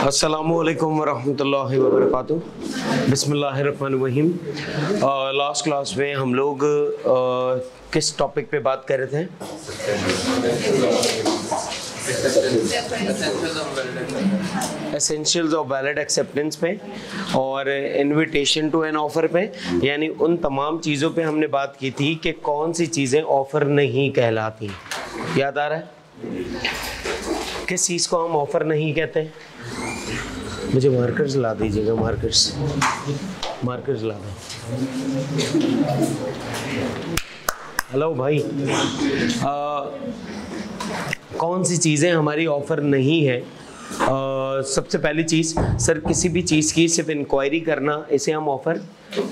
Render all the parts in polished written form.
अस्सलामुअलैकुम वरहमतुल्लाहि वबरकातुहू। बिस्मिल्लाहिर्रहमानिर्रहीम। लास्ट क्लास में हम लोग किस टॉपिक पे बात कर रहे थे? एसेंशियल्स ऑफ वैलिड एक्सेप्टेंस पे और इनविटेशन टू एन ऑफर पे, यानी उन तमाम चीज़ों पे हमने बात की थी कि कौन सी चीज़ें ऑफ़र नहीं कहलाती। याद आ रहा है? किस चीज़ को हम ऑफ़र नहीं कहते? मुझे मार्कर्स ला दीजिएगा, मार्कर्स ला दें। हेलो भाई, कौन सी चीज़ें हमारी ऑफ़र नहीं है? सबसे पहली चीज़ सर, किसी भी चीज़ की सिर्फ इंक्वायरी करना, इसे हम ऑफ़र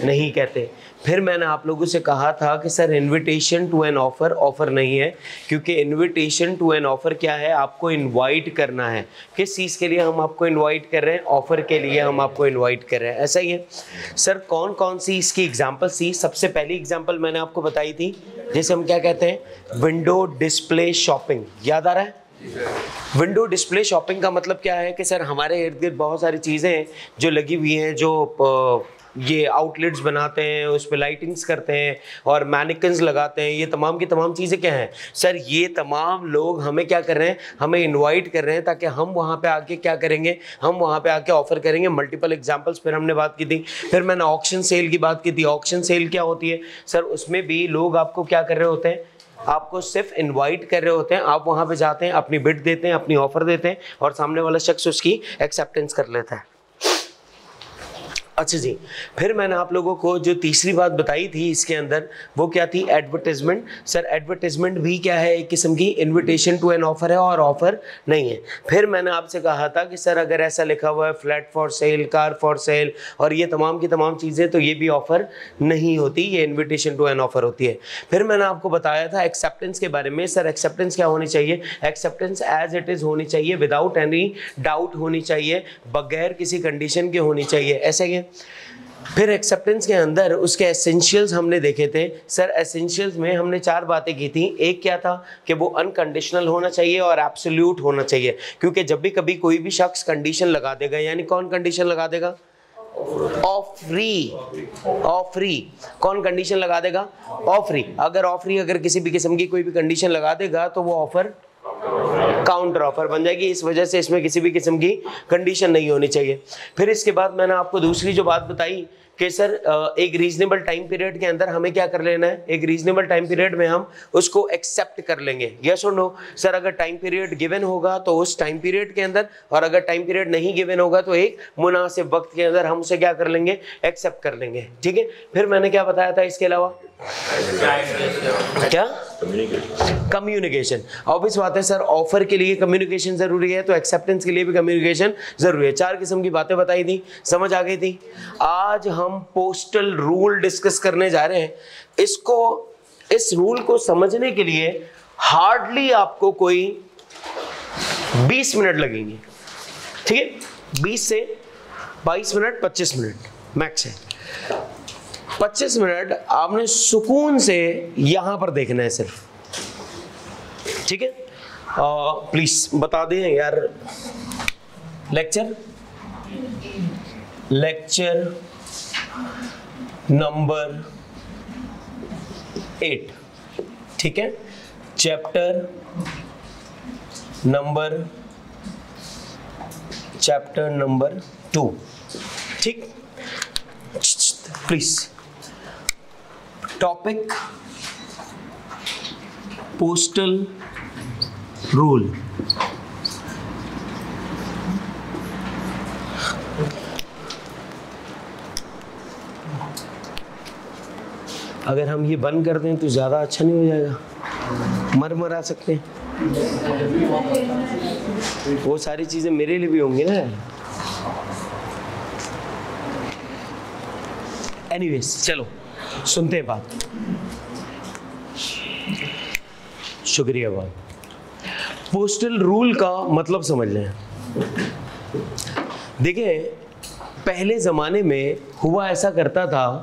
नहीं कहते। फिर मैंने आप लोगों से कहा था कि sir invitation to an offer offer नहीं है, क्योंकि इनविटेशन टू एन ऑफ़र क्या है? आपको इनवाइट करना है। किस चीज़ के लिए हम आपको इनवाइट कर रहे हैं? ऑफ़र के लिए हम आपको इनवाइट कर रहे हैं। ऐसा ही है सर। कौन कौन सी इसकी एग्जांपल्स थी? सबसे पहली एग्जांपल मैंने आपको बताई थी, जैसे हम क्या कहते हैं, विंडो डिस्प्ले शॉपिंग। याद आ रहा है? विंडो डिस्प्ले शॉपिंग का मतलब क्या है कि सर हमारे इर्द गिर्द बहुत सारी चीज़ें हैं जो लगी हुई हैं, जो ये आउटलेट्स बनाते हैं, उस पर लाइटिंग्स करते हैं और मैनिकन्स लगाते हैं। ये तमाम की तमाम चीज़ें क्या हैं सर? ये तमाम लोग हमें क्या कर रहे हैं? हमें इनवाइट कर रहे हैं ताकि हम वहाँ पे आके क्या करेंगे? हम वहाँ पे आके ऑफ़र करेंगे। मल्टीपल एग्जांपल्स फिर हमने बात की थी। फिर मैंने ऑक्शन सेल की बात की थी। ऑक्शन सेल क्या होती है सर? उसमें भी लोग आपको क्या कर रहे होते हैं? आपको सिर्फ इनवाइट कर रहे होते हैं। आप वहाँ पे जाते हैं, अपनी बिड देते हैं, अपनी ऑफ़र देते हैं और सामने वाला शख्स उसकी एक्सेप्टेंस कर लेता है। अच्छा जी, फिर मैंने आप लोगों को जो तीसरी बात बताई थी इसके अंदर, वो क्या थी? एडवर्टाइजमेंट। सर एडवर्टाइजमेंट भी क्या है? एक किस्म की इनविटेशन टू एन ऑफर है और ऑफर नहीं है। फिर मैंने आपसे कहा था कि सर अगर ऐसा लिखा हुआ है flat for sale, car for sale और ये तमाम की तमाम चीज़ें, तो ये भी ऑफर नहीं होती, ये इन्विटेशन टू एन ऑफर होती है। फिर मैंने आपको बताया था एक्सेप्टेंस के बारे में। सर एक्सेप्टेंस क्या होनी चाहिए? एक्सेप्टेंस एज इट इज़ होनी चाहिए, विदाउट एनी डाउट होनी चाहिए, बगैर किसी कंडीशन के होनी चाहिए। ऐसा ही है। फिर एक्सेप्टेंस के अंदर उसके एसेंशियल्स हमने देखे थे। सर एसेंशियल्स में हमने 4 बातें की थी। एक क्या था कि वो अनकंडीशनल होना चाहिए और एब्सोल्यूट होना चाहिए, क्योंकि जब भी कभी कोई भी शख्स कंडीशन लगा देगा, यानी कौन कंडीशन लगा देगा? Of free. कौन कंडीशन लगा देगा? Of free. अगर किसी भी किस्म की कोई भी कंडीशन लगा देगा तो वो ऑफर काउंटर ऑफर बन जाएगी। इस वजह से इसमें किसी भी किस्म की कंडीशन नहीं होनी चाहिए। फिर इसके बाद मैंने आपको दूसरी जो बात बताई कि सर एक रीजनेबल टाइम पीरियड के अंदर हमें क्या कर लेना है? एक रीजनेबल टाइम पीरियड में हम उसको एक्सेप्ट कर लेंगे। यस और नो? सर अगर टाइम पीरियड गिवन होगा तो उस टाइम पीरियड के अंदर, और अगर टाइम पीरियड नहीं गिवन होगा तो एक मुनासिब वक्त के अंदर हम उसे क्या कर लेंगे? एक्सेप्ट कर लेंगे। ठीक है। फिर मैंने क्या बताया था इसके अलावा? क्या? कम्युनिकेशन। ऑब्वियस बात है सर, ऑफर के लिए कम्युनिकेशन जरूरी है तो एक्सेप्टेंस के लिए भी कम्युनिकेशन जरूरी है। 4 किस्म की बातें बताई थी, समझ आ गई थी। आज हम पोस्टल रूल डिस्कस करने जा रहे हैं। इस रूल को समझने के लिए हार्डली आपको कोई 20 मिनट लगेंगे। ठीक है, 20 से 22 मिनट, 25 मिनट मैक्स है। 25 मिनट आपने सुकून से यहां पर देखना है सिर्फ। ठीक है, प्लीज बता दें यार। Lecture number 8। ठीक है, चैप्टर नंबर 2। ठीक, प्लीज। Topic postal rule. अगर हम ये बंद कर दें तो ज़्यादा अच्छा नहीं हो जाएगा? मर सकते हैं। वो सारी चीज़ें मेरे लिए भी होंगी ना। एनीवेज, चलो सुनते हैं बात। शुक्रिया बात। पोस्टल रूल का मतलब समझ लें। देखिए, पहले ज़माने में हुआ ऐसा करता था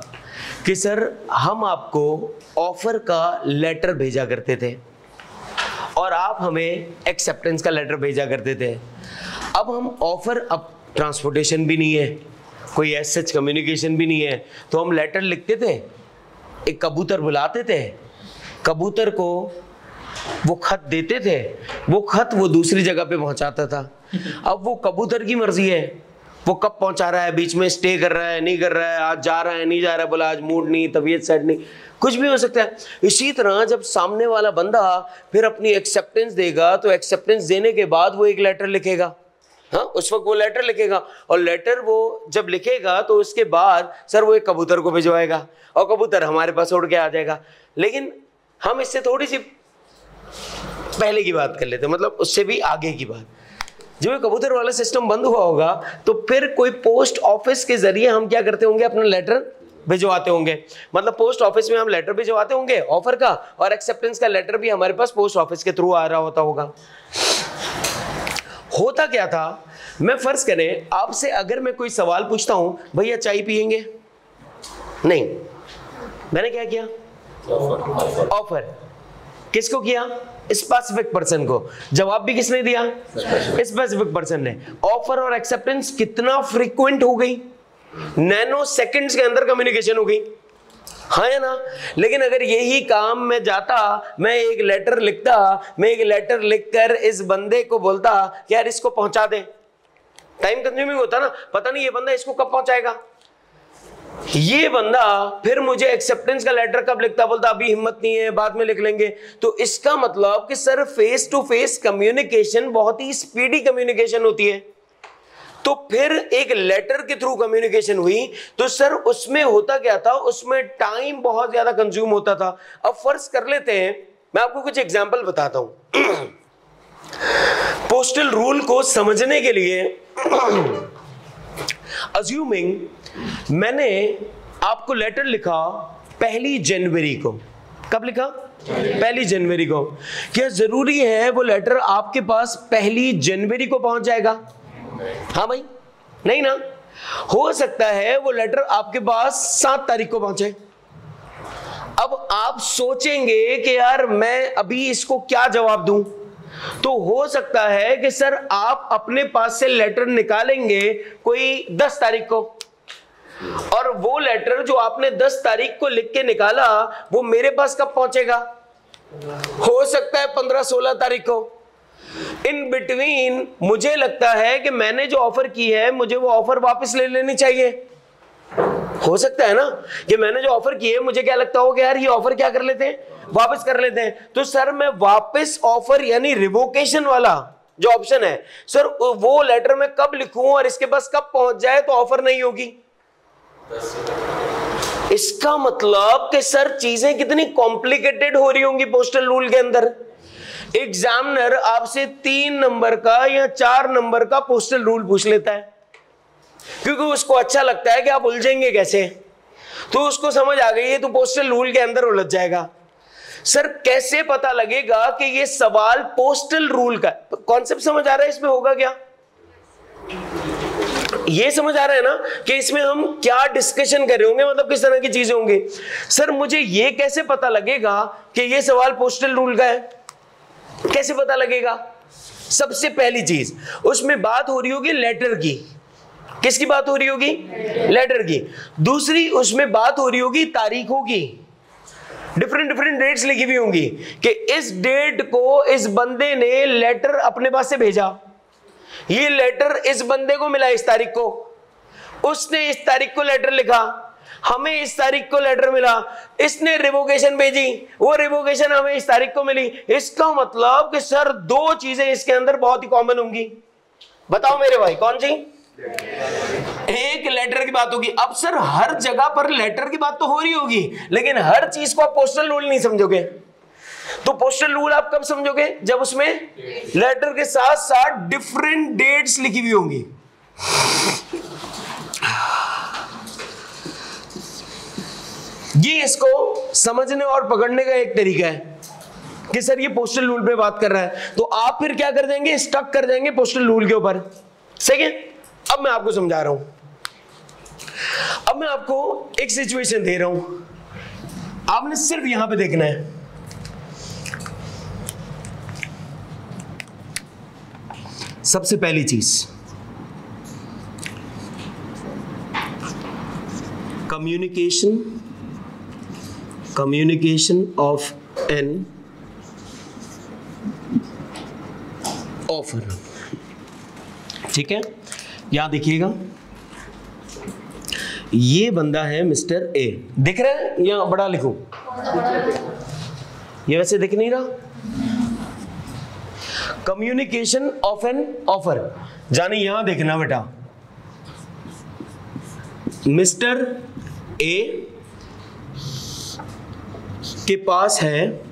कि सर हम आपको ऑफर का लेटर भेजा करते थे और आप हमें एक्सेप्टेंस का लेटर भेजा करते थे। अब हम ऑफर ट्रांसपोर्टेशन भी नहीं है, कोई एज सच कम्युनिकेशन भी नहीं है, तो हम लेटर लिखते थे, एक कबूतर बुलाते थे, कबूतर को वो खत देते थे, वो खत वो दूसरी जगह पे पहुंचाता था। अब वो कबूतर की मर्जी है, वो कब पहुंचा रहा है, बीच में स्टे कर रहा है नहीं कर रहा है, आज जा रहा है नहीं जा रहा है, बोला आज मूड नहीं, तबीयत सेट नहीं, कुछ भी हो सकता है। इसी तरह जब सामने वाला बंदा फिर अपनी एक्सेप्टेंस देगा, तो एक्सेप्टेंस देने के बाद वो एक लेटर लिखेगा, हाँ उस वक्त वो लेटर लिखेगा, और लेटर वो जब लिखेगा तो उसके बाद सर वो एक कबूतर को भिजवाएगा, और कबूतर हमारे पास उड़ के आ जाएगा। लेकिन हम इससे थोड़ी सी पहले की बात कर लेते हैं, मतलब उससे भी आगे की बात। जब ये कबूतर वाला सिस्टम बंद हुआ होगा तो फिर कोई पोस्ट ऑफिस के जरिए हम क्या करते होंगे, अपना लेटर भिजवाते होंगे। मतलब पोस्ट ऑफिस में हम लेटर भिजवाते होंगे ऑफर का, और एक्सेप्टेंस का लेटर भी हमारे पास पोस्ट ऑफिस के थ्रू आ रहा होगा। होता क्या था, मैं फर्ज करें आपसे अगर मैं कोई सवाल पूछता हूं, भैया चाय पियेंगे, नहीं, मैंने क्या किया, ऑफर किसको किया, स्पेसिफिक पर्सन को। जवाब भी किसने दिया, स्पेसिफिक पर्सन ने। ऑफर और एक्सेप्टेंस कितना फ्रीक्वेंट हो गई, नैनो सेकंड्स के अंदर कम्युनिकेशन हो गई, हाँ या ना। लेकिन अगर यही काम मैं जाता, मैं एक लेटर लिखता, मैं एक लेटर लिखकर इस बंदे को बोलता कि यार इसको पहुंचा दे, टाइम कंज्यूमिंग होता ना, पता नहीं ये बंदा इसको कब पहुंचाएगा। ये बंदा फिर मुझे एक्सेप्टेंस का लेटर कब लिखता, बोलता अभी हिम्मत नहीं है, बाद में लिख लेंगे। तो इसका मतलब कि sir face to face communication बहुत ही स्पीडी कम्युनिकेशन होती है। तो फिर एक लेटर के थ्रू कम्युनिकेशन हुई, तो सर उसमें होता क्या था, उसमें टाइम बहुत ज्यादा कंज्यूम होता था। अब फर्ज कर लेते हैं, मैं आपको कुछ एग्जांपल बताता हूं पोस्टल रूल को समझने के लिए। अज्यूमिंग मैंने आपको लेटर लिखा 1 जनवरी को, कब लिखा, 1 जनवरी को। क्या जरूरी है वो लेटर आपके पास 1 जनवरी को पहुंच जाएगा, हाँ भाई, नहीं ना। हो सकता है वो लेटर आपके पास 7 तारीख को पहुंचे। अब आप सोचेंगे कि यार मैं अभी इसको क्या जवाब दूं, तो हो सकता है कि सर आप अपने पास से लेटर निकालेंगे कोई 10 तारीख को, और वो लेटर जो आपने 10 तारीख को लिख के निकाला वो मेरे पास कब पहुंचेगा, हो सकता है 15-16 तारीख को। इन बिटवीन मुझे लगता है कि मैंने जो ऑफर की है मुझे वो ऑफर वापस ले लेनी चाहिए। हो सकता है ना कि मैंने जो ऑफर की है, मुझे क्या लगता हो कि यार ये ऑफर क्या कर लेते हैं, वापस कर लेते हैं। तो सर मैं वापस ऑफर यानी रिवोकेशन वाला जो ऑप्शन है, सर वो लेटर मैं कब लिखूं और इसके पास कब पहुंच जाए तो ऑफर नहीं होगी। इसका मतलब कि सर चीजें कितनी कॉम्प्लिकेटेड हो रही होंगी पोस्टल रूल के अंदर। एग्जामिनर आपसे 3 नंबर का या 4 नंबर का पोस्टल रूल पूछ लेता है, क्योंकि उसको अच्छा लगता है कि आप उलझेंगे कैसे, तो उसको समझ आ गई है तो पोस्टल रूल के अंदर उलझ जाएगा। सर कैसे पता लगेगा कि ये सवाल पोस्टल रूल का, कॉन्सेप्ट समझ आ रहा है इसमें होगा क्या, ये समझ आ रहा है ना कि इसमें हम क्या डिस्कशन कर रहे होंगे, मतलब किस तरह की चीजें होंगी। सर मुझे ये कैसे पता लगेगा कि ये सवाल पोस्टल रूल का है, कैसे पता लगेगा। सबसे पहली चीज उसमें बात हो रही होगी लेटर की, किसकी बात हो रही होगी, लेटर की। दूसरी उसमें बात हो रही होगी तारीखों की, डिफरेंट डेट्स लिखी हुई होंगी कि इस डेट को इस बंदे ने लेटर अपने पास से भेजा, ये लेटर इस बंदे को मिला इस तारीख को, उसने इस तारीख को लेटर लिखा, हमें इस तारीख को लेटर मिला, इसने रिवोकेशन भेजी, वो रिवोकेशन हमें इस तारीख को मिली। इसका मतलब कि सर 2 चीजें इसके अंदर बहुत ही कॉमन होंगी। बताओ मेरे भाई कौन सी, एक लेटर की बात होगी। अब सर हर जगह पर लेटर की बात तो हो रही होगी, लेकिन हर चीज को आप पोस्टल रूल नहीं समझोगे। तो पोस्टल रूल आप कब समझोगे, जब उसमें लेटर के साथ साथ डिफरेंट डेट्स लिखी हुई होंगी। ये इसको समझने और पकड़ने का एक तरीका है कि सर ये पोस्टल रूल पे बात कर रहा है, तो आप फिर क्या कर देंगे, स्टक कर देंगे पोस्टल रूल के ऊपर। सही है, अब मैं आपको समझा रहा हूं। अब मैं आपको एक सिचुएशन दे रहा हूं, आपने सिर्फ यहां पे देखना है। सबसे पहली चीज communication of an offer। ठीक है, यहां देखिएगा, ये बंदा है मिस्टर ए, दिख रहा है? यहां बड़ा लिखूं, ये वैसे दिख नहीं रहा। कम्युनिकेशन ऑफ एन ऑफर, जाने यहां देखना बेटा, मिस्टर ए के पास है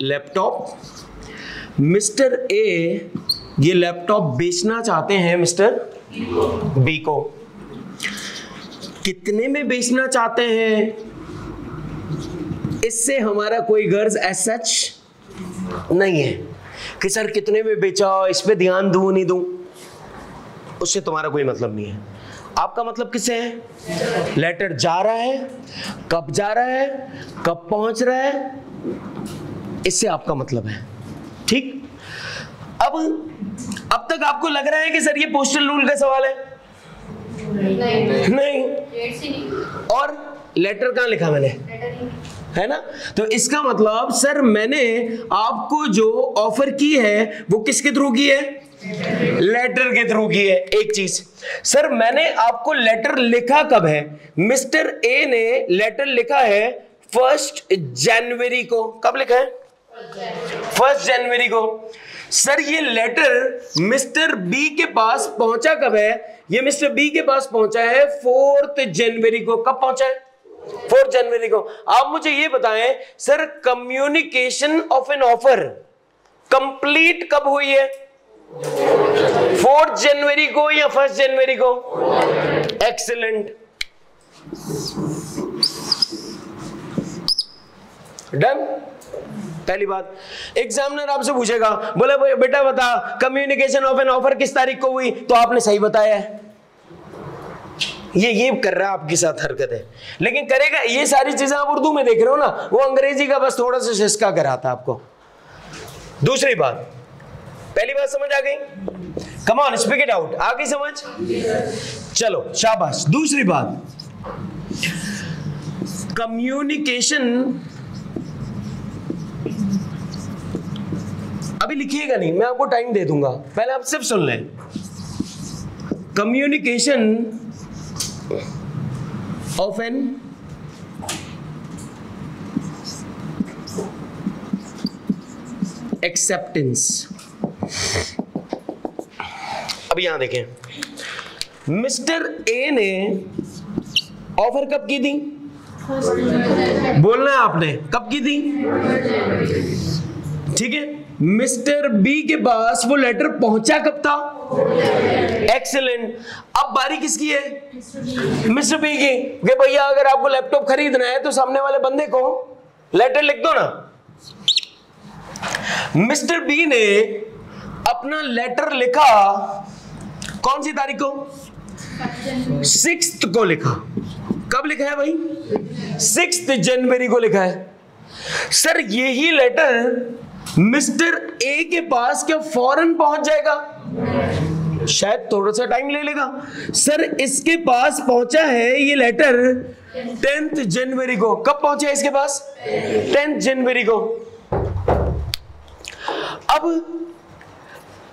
लैपटॉप, मिस्टर ए ये लैपटॉप बेचना चाहते हैं मिस्टर बी को। कितने में बेचना चाहते हैं, इससे हमारा कोई गर्ज एज सच नहीं है कि सर कितने में बेचा, इस पे ध्यान दूं नहीं दूं, उससे तुम्हारा कोई मतलब नहीं है। आपका मतलब किससे है? लेटर जा रहा है, कब जा रहा है, कब पहुंच रहा है, इससे आपका मतलब है। ठीक, अब तक आपको लग रहा है कि सर ये पोस्टल रूल का सवाल है? नहीं। और लेटर कहां लिखा मैंने, है ना? तो इसका मतलब सर मैंने आपको जो ऑफर की है वो किसके थ्रू की है? लेटर के थ्रू की है। एक चीज सर, मैंने आपको लेटर लिखा कब है? मिस्टर ए ने लेटर लिखा है 1 जनवरी को। कब लिखा है? 1 जनवरी को। सर ये लेटर मिस्टर बी के पास पहुंचा कब है? ये मिस्टर बी के पास पहुंचा है 4 जनवरी को। कब पहुंचा है? 4 जनवरी को। आप मुझे ये बताएं sir, communication of an offer complete कब हुई है? 4 जनवरी को या 1 जनवरी को? Excellent, done. पहली बात, एग्जामिनर आपसे पूछेगा, बोले बेटा बता कम्युनिकेशन ऑफ एन ऑफर किस तारीख को हुई? तो आपने सही बताया है। ये कर रहा है आपके साथ हरकत है, लेकिन करेगा ये सारी चीजें आप उर्दू में देख रहे हो ना, वो अंग्रेजी का बस थोड़ा सा सिसका कराता आपको। दूसरी बात, पहली बात समझ आ गई? Come on, speak it out. आ गई समझ? चलो शाबाश। दूसरी बात, कम्युनिकेशन, अभी लिखिएगा नहीं, मैं आपको टाइम दे दूंगा, पहले आप सिर्फ सुन लें। Communication of an acceptance. अब यहां देखें, मिस्टर ए ने ऑफर कब की थी? बोलना है आपने, कब की थी? ठीक है। मिस्टर बी के पास वो लेटर पहुंचा कब था? एक्सीलेंट। अब बारी किसकी है? मिस्टर बी की। कि भैया अगर आपको लैपटॉप खरीदना है तो सामने वाले बंदे को लेटर लिख दो ना। मिस्टर बी ने अपना लेटर लिखा कौन सी तारीख को? 6 को लिखा। कब लिखा है भाई? 6 जनवरी को लिखा है। सर यही लेटर मिस्टर ए के पास क्या फौरन पहुंच जाएगा? शायद थोड़ा सा टाइम ले लेगा। सर इसके पास पहुंचा है ये लेटर 10 जनवरी को। कब पहुंचा है इसके पास? 10 जनवरी को। अब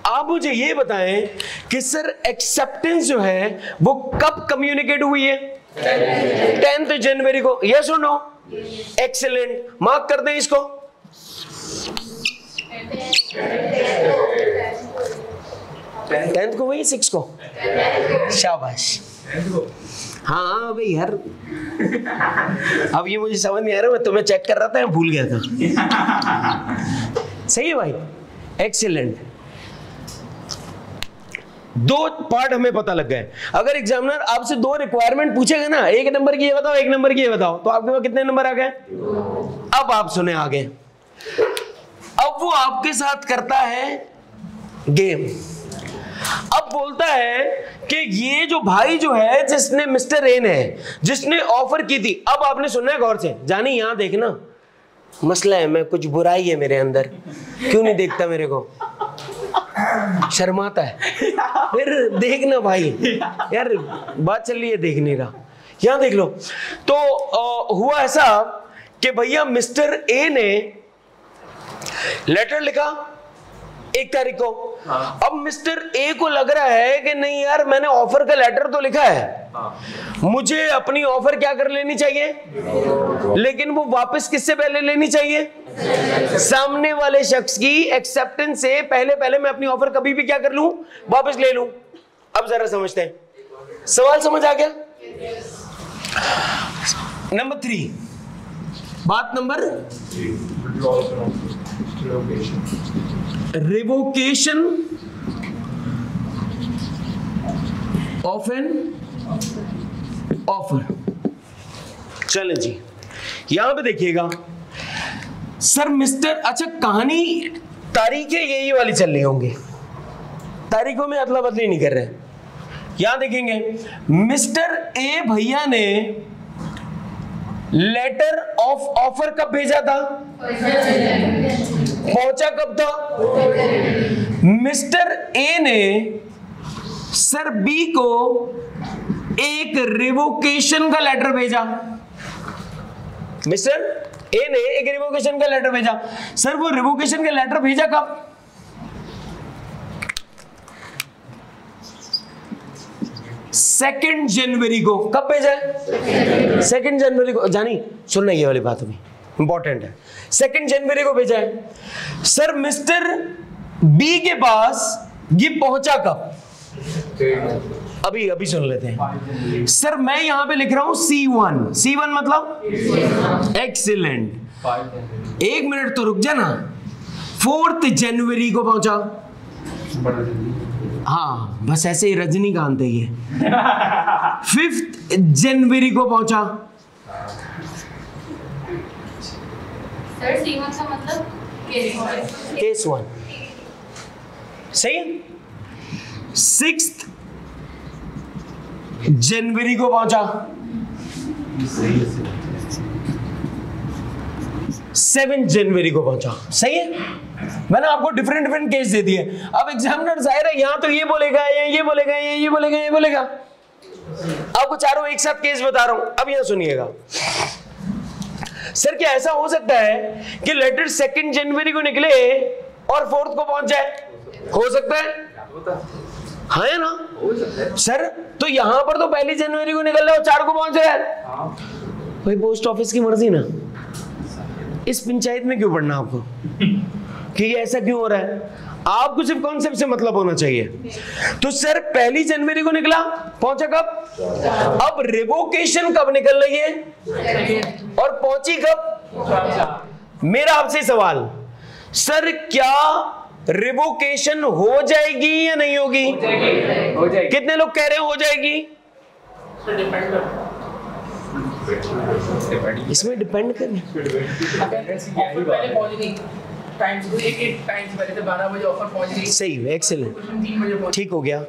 आप मुझे ये बताएं कि सर एक्सेप्टेंस जो है वो कब कम्युनिकेट हुई है? 10 जनवरी को। यस और नो? एक्सीलेंट, मार्क कर दें इसको। 10 को हुई, 6 को? शाबाश। हाँ भाई यार, अब ये मुझे समझ नहीं आ रहा, मैं तुम्हें चेक कर रहा था, भूल गया था। सही है भाई, एक्सीलेंट। 2 पार्ट हमें पता लग गए। अगर एग्जामिनर आपसे 2 रिक्वायरमेंट पूछेगा ना, 1 नंबर की ये बताओ, 1 नंबर की ये बताओ, तो आपके पास कितने नंबर आ गए? अब आप सुने आगे। अब वो आपके साथ करता है गेम। अब बोलता है कि ये जो भाई जो है, जिसने मिस्टर ए ने जिसने ऑफर की थी, अब आपने सुनना है गौर से। जानी यहां देखना, मसला है, मैं कुछ बुराई है मेरे अंदर, क्यों नहीं देखता मेरे को? शर्माता है। फिर देखना भाई, यार बात चल रही है, देख नहीं रहा। यहां देख लो। तो हुआ ऐसा कि भैया मिस्टर ए ने लेटर लिखा 1 तारीख को। अब मिस्टर ए को लग रहा है कि नहीं यार, मैंने ऑफर का लेटर तो लिखा है, मुझे अपनी ऑफर क्या कर लेनी चाहिए, लेकिन वो वापस किससे पहले लेनी चाहिए, सामने वाले शख्स की एक्सेप्टेंस से पहले मैं अपनी ऑफर कभी भी क्या कर लूं, वापस ले लूं। अब जरा समझते हैं, सवाल समझ आ गया? नंबर 3, बात number revocation of an offer. चलें जी, यहां पे देखिएगा सर मिस्टर, अच्छा कहानी तारीखें यही वाली चल रही होंगी, तारीखों में अदला बदली नहीं कर रहे। यहां देखेंगे मिस्टर ए भैया ने लेटर ऑफ ऑफर कब भेजा था, पहुंचा कब था, मिस्टर ए ने सर बी को एक रिवोकेशन का लेटर भेजा, मिस्टर ए ने एक रिवोकेशन का लेटर भेजा। सर वो रिवोकेशन का लेटर भेजा कब, 2 जनवरी को। कब भेजा है, 2 जनवरी को। जानी सुनना, ये वाली बात अभी इंपॉर्टेंट है। 2 जनवरी को भेजा है। सर मिस्टर बी के पास ये पहुंचा कब, अभी सुन लेते हैं। सर मैं यहां पे लिख रहा हूं C1 मतलब एक्सीलेंट। 1 मिनट तो रुक जाना। 4 जनवरी को पहुंचा, हाँ बस ऐसे ही रजनीकांत है ये। 5 जनवरी को पहुंचा। सर C1 का मतलब केस 1 सही है। 6 जनवरी को पहुंचा। 7 जनवरी को पहुंचा। सही है। मैंने आपको डिफरेंट केस दे दिए। अब एग्जामिनर जाहिर है यहां तो ये बोलेगा, ये बोलेगा, ये बोलेगा, ये बोलेगा। आपको चारों एक साथ केस बता रहा हूं। अब यहां सुनिएगा। सर क्या ऐसा हो सकता है कि लेटर 2 जनवरी को निकले और 4 को पहुंच जाए? हो सकता है, हाँ है ना सर। तो यहां पर तो 1 जनवरी को निकल रहा है और 4 को पहुंच जाए। भाई पोस्ट ऑफिस की मर्जी ना। इस पंचायत में क्यों पढ़ना आपको कि ये ऐसा क्यों हो रहा है? आपको सिर्फ कॉन्सेप्ट से मतलब होना चाहिए। तो सर 1 जनवरी को निकला, पहुंचा कब? अब रिवोकेशन कब निकल रही है और पहुंची कब? मेरा आपसे सवाल, सर क्या रिवोकेशन हो जाएगी या नहीं होगी? हो जाएगी। कितने लोग कह रहे हैं हो जाएगी? इसमें डिपेंड करें। सही, एक्सीलेंट, ठीक हो गया।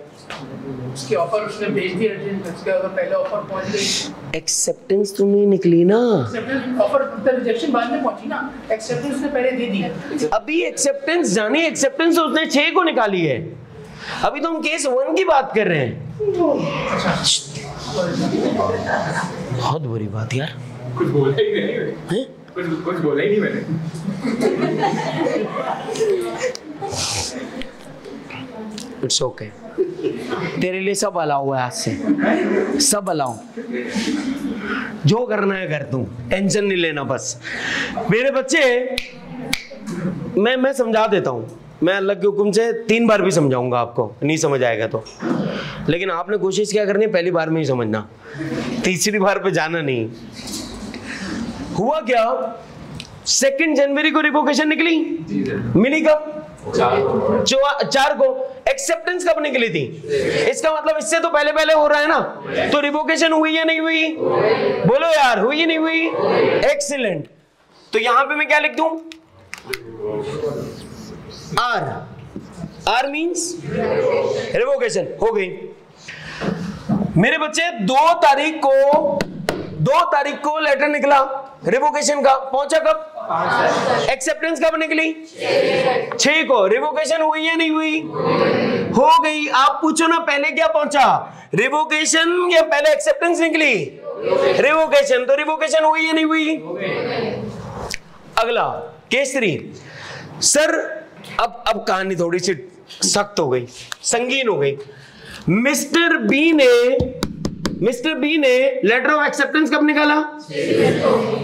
उसकी ऑफर उसने भेज दी, उसके अगर पहले ऑफर पहुंच गई, एक्सेप्टेंस तो नहीं निकली ना। ऑफर रिजेक्शन बाद में पहुंची ना, एक्सेप्टेंस उसने पहले दे दी। अभी एक्सेप्टेंस जानी, एक्सेप्टेंस उसने 6 को निकाली है। अभी तो हम केस 1 की बात कर रहे हैं। बहुत बुरी बात यार, कुछ बोला ही नहीं, कुछ बोला ही नहीं मैंने। इट्स ओके, तेरे लिए सब अलाउ है, आज से सब अलाउ। जो करना है कर तू, टेंशन नहीं लेना बस। मेरे बच्चे, मैं समझा देता हूँ, मैं अल्लाह के हुक्म से 3 बार भी समझाऊंगा आपको, नहीं समझ आएगा तो। लेकिन आपने कोशिश क्या करनी है, पहली बार में ही समझना, तीसरी बार पे जाना नहीं। हुआ क्या, 2 जनवरी को रिवोकेशन निकली, मिली कब? 4 को। एक्सेप्टेंस कब निकली थी? इसका मतलब इससे तो पहले हो रहा है ना। तो रिवोकेशन हुई या नहीं हुई? बोलो यार, हुई या नहीं हुई? एक्सीलेंट। तो यहां पे मैं क्या लिख दूं? आर मींस रिवोकेशन हो गई। मेरे बच्चे 2 तारीख को लेटर निकला रिवोकेशन का, पहुंचा कब? एक्सेप्टेंस कब निकली? 6 को। रिवोकेशन हुई या नहीं हुई? हो गई। आप पूछो ना पहले क्या पहुंचा, रिवोकेशन या पहले एक्सेप्टेंस निकली? रिवोकेशन। तो रिवोकेशन हुई या नहीं हुई? अगला केस 3। सर अब कहानी थोड़ी सी सख्त हो गई, संगीन हो गई। मिस्टर बी ने लेटर ऑफ एक्सेप्टेंस कब निकाला?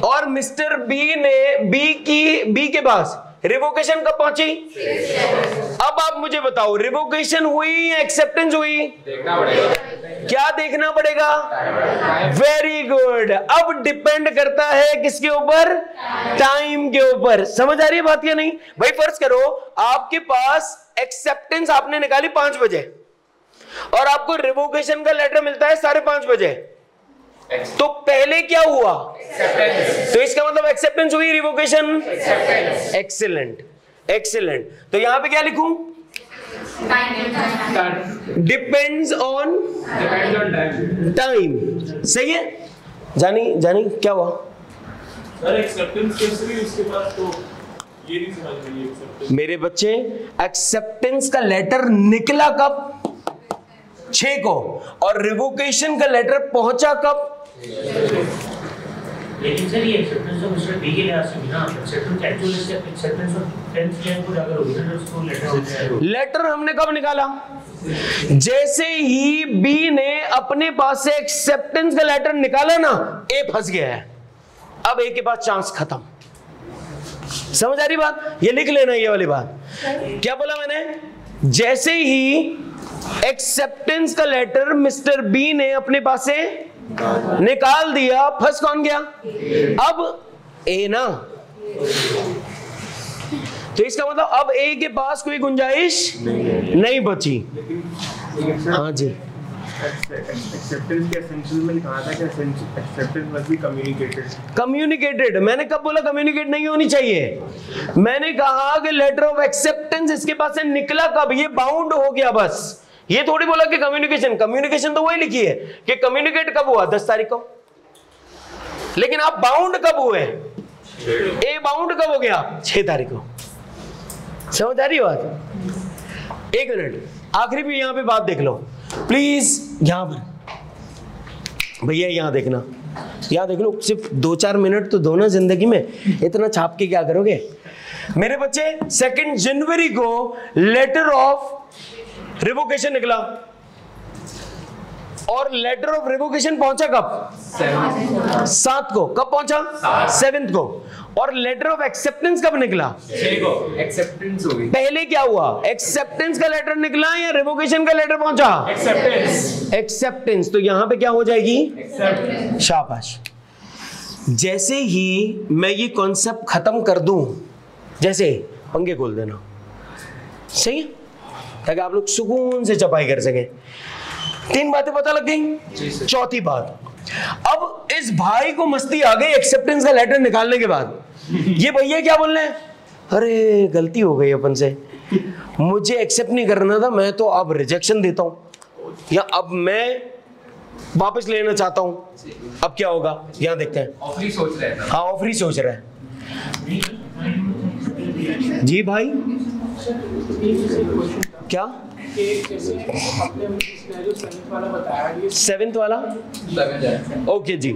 और मिस्टर बी ने बी के पास रिवोकेशन कब पहुंची? अब आप मुझे बताओ, रिवोकेशन हुई या एक्सेप्टेंस हुई? देखना पड़ेगा। क्या देखना पड़ेगा? Very good. अब डिपेंड करता है किसके ऊपर? टाइम के ऊपर। समझ आ रही है बात या नहीं? भाई फर्ज करो आपके पास एक्सेप्टेंस आपने निकाली 5 बजे और आपको रिवोकेशन का लेटर मिलता है 5:30 बजे, तो पहले क्या हुआ? तो इसका मतलब एक्सेप्टेंस हुई, रिवोकेशन? एक्सीलेंट। तो यहां पे क्या लिखूं? Depends on time. सही है? जानी क्या हुआ? सर एक्सेप्टेंस केस भी उसके पास, तो ये नहीं समझ में एक्सेप्टेंस। मेरे बच्चे एक्सेप्टेंस का लेटर निकला कब? 6 को। और रिवोकेशन का लेटर पहुंचा कब? लेकिन सर ये एक्सेप्टेंस ऑफ मिस्टर बी के लिहाज से भी ना, acceptance actual acceptance of 10th year को जाकर होगी ना, उसको लेटर हो जाएगा। लेटर हमने कब निकाला? जैसे ही बी ने अपने पास से एक्सेप्टेंस का लेटर निकाला ना, ए फंस गया है। अब ए के पास चांस खत्म। समझ आ रही बात? ये लिख लेना ये वाली बात। क्या बोला मैंने? जैसे ही एक्सेप्टेंस का लेटर मिस्टर बी ने अपने पास से निकाल दिया, फंस कौन गया? अब ए ना। तो इसका मतलब अब ए के पास कोई गुंजाइश नहीं बची। हाँ जी। एक्सेप्टेंस के एसेंशियल में लिखा था कि एक्सेप्टेंस मस्ट बी कम्युनिकेटेड। मैंने कब बोला कम्युनिकेट नहीं होनी चाहिए? मैंने कहा कि लेटर ऑफ एक्सेप्टेंस इसके पास से निकला कब? ये बाउंड हो गया बस। ये थोड़ी बोला कि कम्युनिकेशन तो वही लिखी है कि कम्युनिकेट कब हुआ? 10 तारीख को। लेकिन आप बाउंड कब हुए? ए बाउंड कब हो गया? 6 तारीख को। समझ आ रही है बात? 1 मिनट, आखिरी भी यहां पे बात देख लो प्लीज। यहां पर भैया यहां देखना, यहां देख लो। सिर्फ 2-4 मिनट तो दो ना जिंदगी में, इतना छाप के क्या करोगे? मेरे बच्चे 2 जनवरी को लेटर ऑफ रिवोकेशन निकला और लेटर ऑफ रिवोकेशन पहुंचा कब? 7 को। कब पहुंचा? 7th को। और लेटर ऑफ एक्सेप्टेंस कब निकला? 6 को। एक्सेप्टेंस हो गई। पहले क्या हुआ? एक्सेप्टेंस का लेटर निकला या रिवोकेशन का लेटर पहुंचा? एक्सेप्टेंस। तो यहां पे क्या हो जाएगी? शाबाश। जैसे ही मैं ये कॉन्सेप्ट खत्म कर दूं, जैसे पंखे खोल देना, सही है, ताकि आप लोग सुकून से चपाई कर सके। 3 बातें पता लग गई। चौथी बात, अब इस भाई को मस्ती आ गई एक्सेप्टेंस का लेटर निकालने के बाद। ये भैया क्या बोल रहे हैं? अरे गलती हो गई अपन से, मुझे एक्सेप्ट नहीं करना था, मैं तो अब रिजेक्शन देता हूं, या अब मैं वापस लेना चाहता हूं। अब क्या होगा यहां देखते हैं। ऑफरी सोच रहा है। हाँ ऑफरी सोच रहा है। जी भाई क्या? 7th वाला? ओके जी।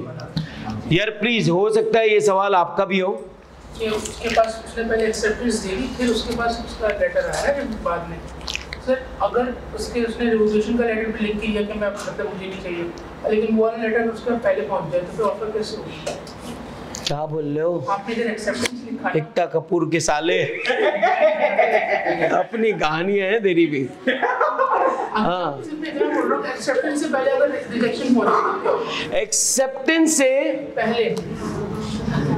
यार प्लीज, हो सकता है ये सवाल आपका भी हो कि उसके पास उसने पहले एक्सेप्टेंस दे दी, फिर उसके पास उसका लेटर आया है बाद में। सर अगर उसने रिवोकेशन का लेटर भी लिख दिया कि मैं मतलब मुझे नहीं चाहिए, लेकिन वो वाला लेटर उसका पहले पहुंच जाए, तो फिर ऑफर कैसे होगी? क्या बोल रहे हो? आपने इधर एक्सेप्टेंस लिखा है। एकता कपूर के साले अपनी कहानियां हैं तेरी भी। हाँ, एक्सेप्टेंस से पहले अगर रिजेक्शन पहुंचे, एक्सेप्टेंस से पहले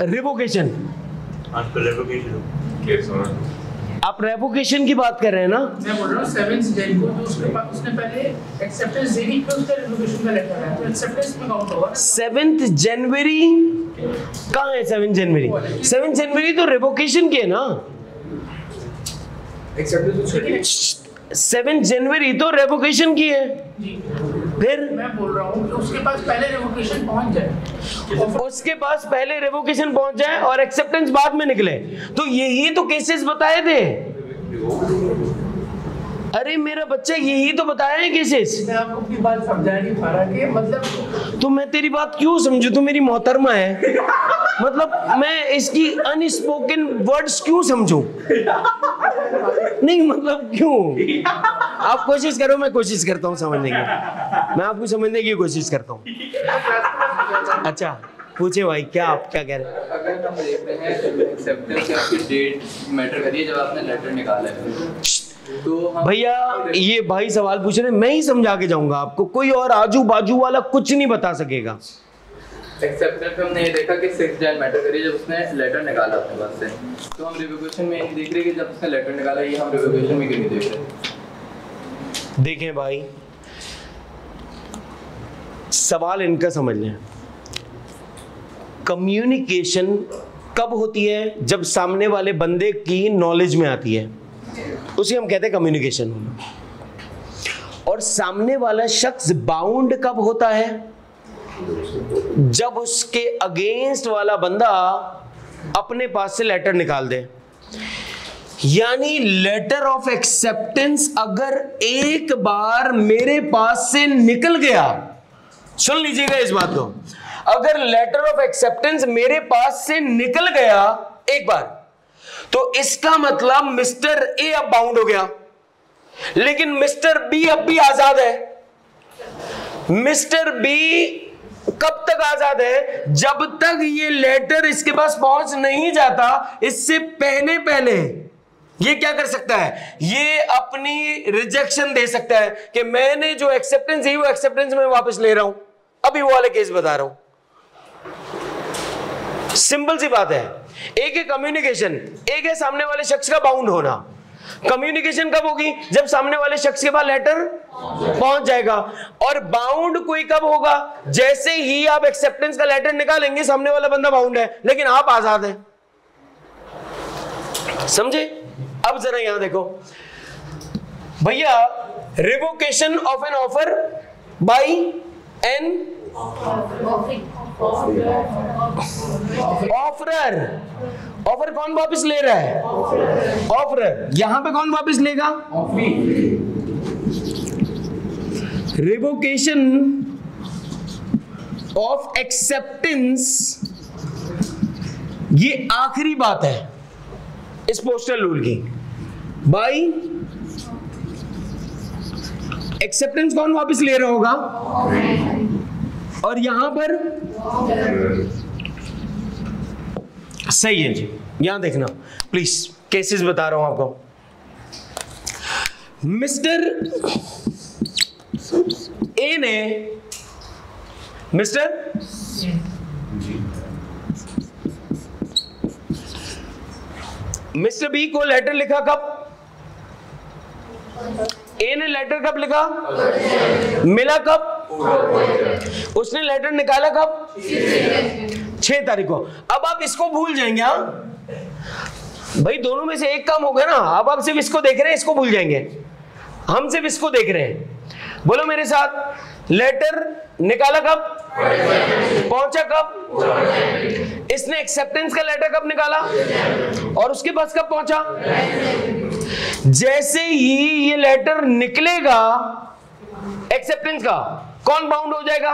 रिवोकेशन। आजकल रिवोकेशन केस हो रहा है। आप रेवोकेशन की बात कर रहे हैं ना? मैं बोल रहा हूँ 7 जनवरी को, तो उसके बाद उसने पहले एक्सेप्टेंस दे दी, फिर उसका रिवोकेशन का लेटर आया, तो एक्सेप्टेंस में काउंट होगा। 7 जनवरी कहाँ है? 7 जनवरी 7 जनवरी तो रिवोकेशन की है ना। 7 जनवरी तो रेवोकेशन की है। फिर मैं बोल रहा हूँ कि उसके पास पहले रिवोकेशन पहुंच जाए, उसके पास पहले रिवोकेशन पहुंच जाए और एक्सेप्टेंस बाद में निकले, तो यही तो केसेस बताए थे। अरे मेरा बच्चा यही तो बताया है केसेस। मैं आपको अपनी बात समझा नहीं पा रहा कि मतलब तो मैं तेरी बात क्यों समझू? तू मेरी मोहतरमा है, मतलब मैं इसकी अनस्पोकन वर्ड्स क्यों समझूं? नहीं मतलब क्यों? आप कोशिश करो, मैं कोशिश करता हूँ समझने की, मैं आपको समझने की कोशिश करता हूँ। अच्छा पूछे भाई, क्या आप क्या कह रहे हैं? अगर हम देख रहे हैं एक्सेप्टेंस आपकी डेट मैटर करिए जब आपने लेटर निकाला है तो भैया ये भाई सवाल पूछ रहे हैं, मैं ही समझा के जाऊंगा आपको, कोई और आजू बाजू वाला कुछ नहीं बता सकेगा। एक्सेप्टेंस में हमने ये देखा कि 6 जन मैटर करिए जब उसने लेटर निकाला अपने पास से, तो हम रिवोकेशन में नहीं देख रहे कि जब उसने लेटर निकाला, ये हम रिवोकेशन में क्यों नहीं देख रहे? देखें भाई, सवाल इनका समझ लें। कम्युनिकेशन कब होती है? जब सामने वाले बंदे की नॉलेज में आती है, उसे हम कहते हैं कम्युनिकेशन होना। और सामने वाला शख्स बाउंड कब होता है? जब उसके अगेंस्ट वाला बंदा अपने पास से लेटर निकाल दे। यानी लेटर ऑफ एक्सेप्टेंस अगर एक बार मेरे पास से निकल गया, सुन लीजिएगा इस बात को, अगर लेटर ऑफ एक्सेप्टेंस मेरे पास से निकल गया एक बार, तो इसका मतलब मिस्टर ए अब बाउंड हो गया, लेकिन मिस्टर बी अब भी आजाद है। मिस्टर बी कब तक आजाद है? जब तक ये लेटर इसके पास पहुंच नहीं जाता, इससे पहले पहले ये क्या कर सकता है? ये अपनी रिजेक्शन दे सकता है कि मैंने जो एक्सेप्टेंस है वो एक्सेप्टेंस में वापस ले रहा हूं। अभी वो वाले केस बता रहा हूं, सिंपल सी बात है। एक है कम्युनिकेशन, एक है सामने वाले शख्स का बाउंड होना। कम्युनिकेशन कब होगी? जब सामने वाले शख्स के पास लेटर पहुंच जाएगा। और बाउंड कोई कब होगा? जैसे ही आप एक्सेप्टेंस का लेटर निकालेंगे, सामने वाला बंदा बाउंड है लेकिन आप आजाद हैं। समझे? अब जरा यहां देखो भैया, revocation of an offer by an offerer. Offer कौन वापस ले रहा है? ऑफरर। यहां पे कौन वापस लेगा? रिवोकेशन ऑफ एक्सेप्टेंस, ये आखिरी बात है इस पोस्टल रूल की। बाय एक्सेप्टेंस कौन वापस ले रहा होगा? और यहां पर सही है जी। यहां देखना प्लीज, केसेस बता रहा हूं आपको। मिस्टर ए ने मिस्टर बी को लेटर लिखा कब? ए ने लेटर कब लिखा? मिला कब? उसने लेटर निकाला कब? 6 तारीख को। अब आप इसको भूल जाएंगे। हाँ भाई, दोनों में से एक काम हो गया ना। अब आप सिर्फ इसको देख रहे हैं, इसको भूल जाएंगे। हम सिर्फ इसको देख रहे हैं। बोलो मेरे साथ, लेटर निकाला कब? पहुंचा कब? इसने एक्सेप्टेंस का लेटर कब निकाला? और उसके पास कब पहुंचा? जैसे ही ये लेटर निकलेगा एक्सेप्टेंस का, कौन बाउंड हो जाएगा?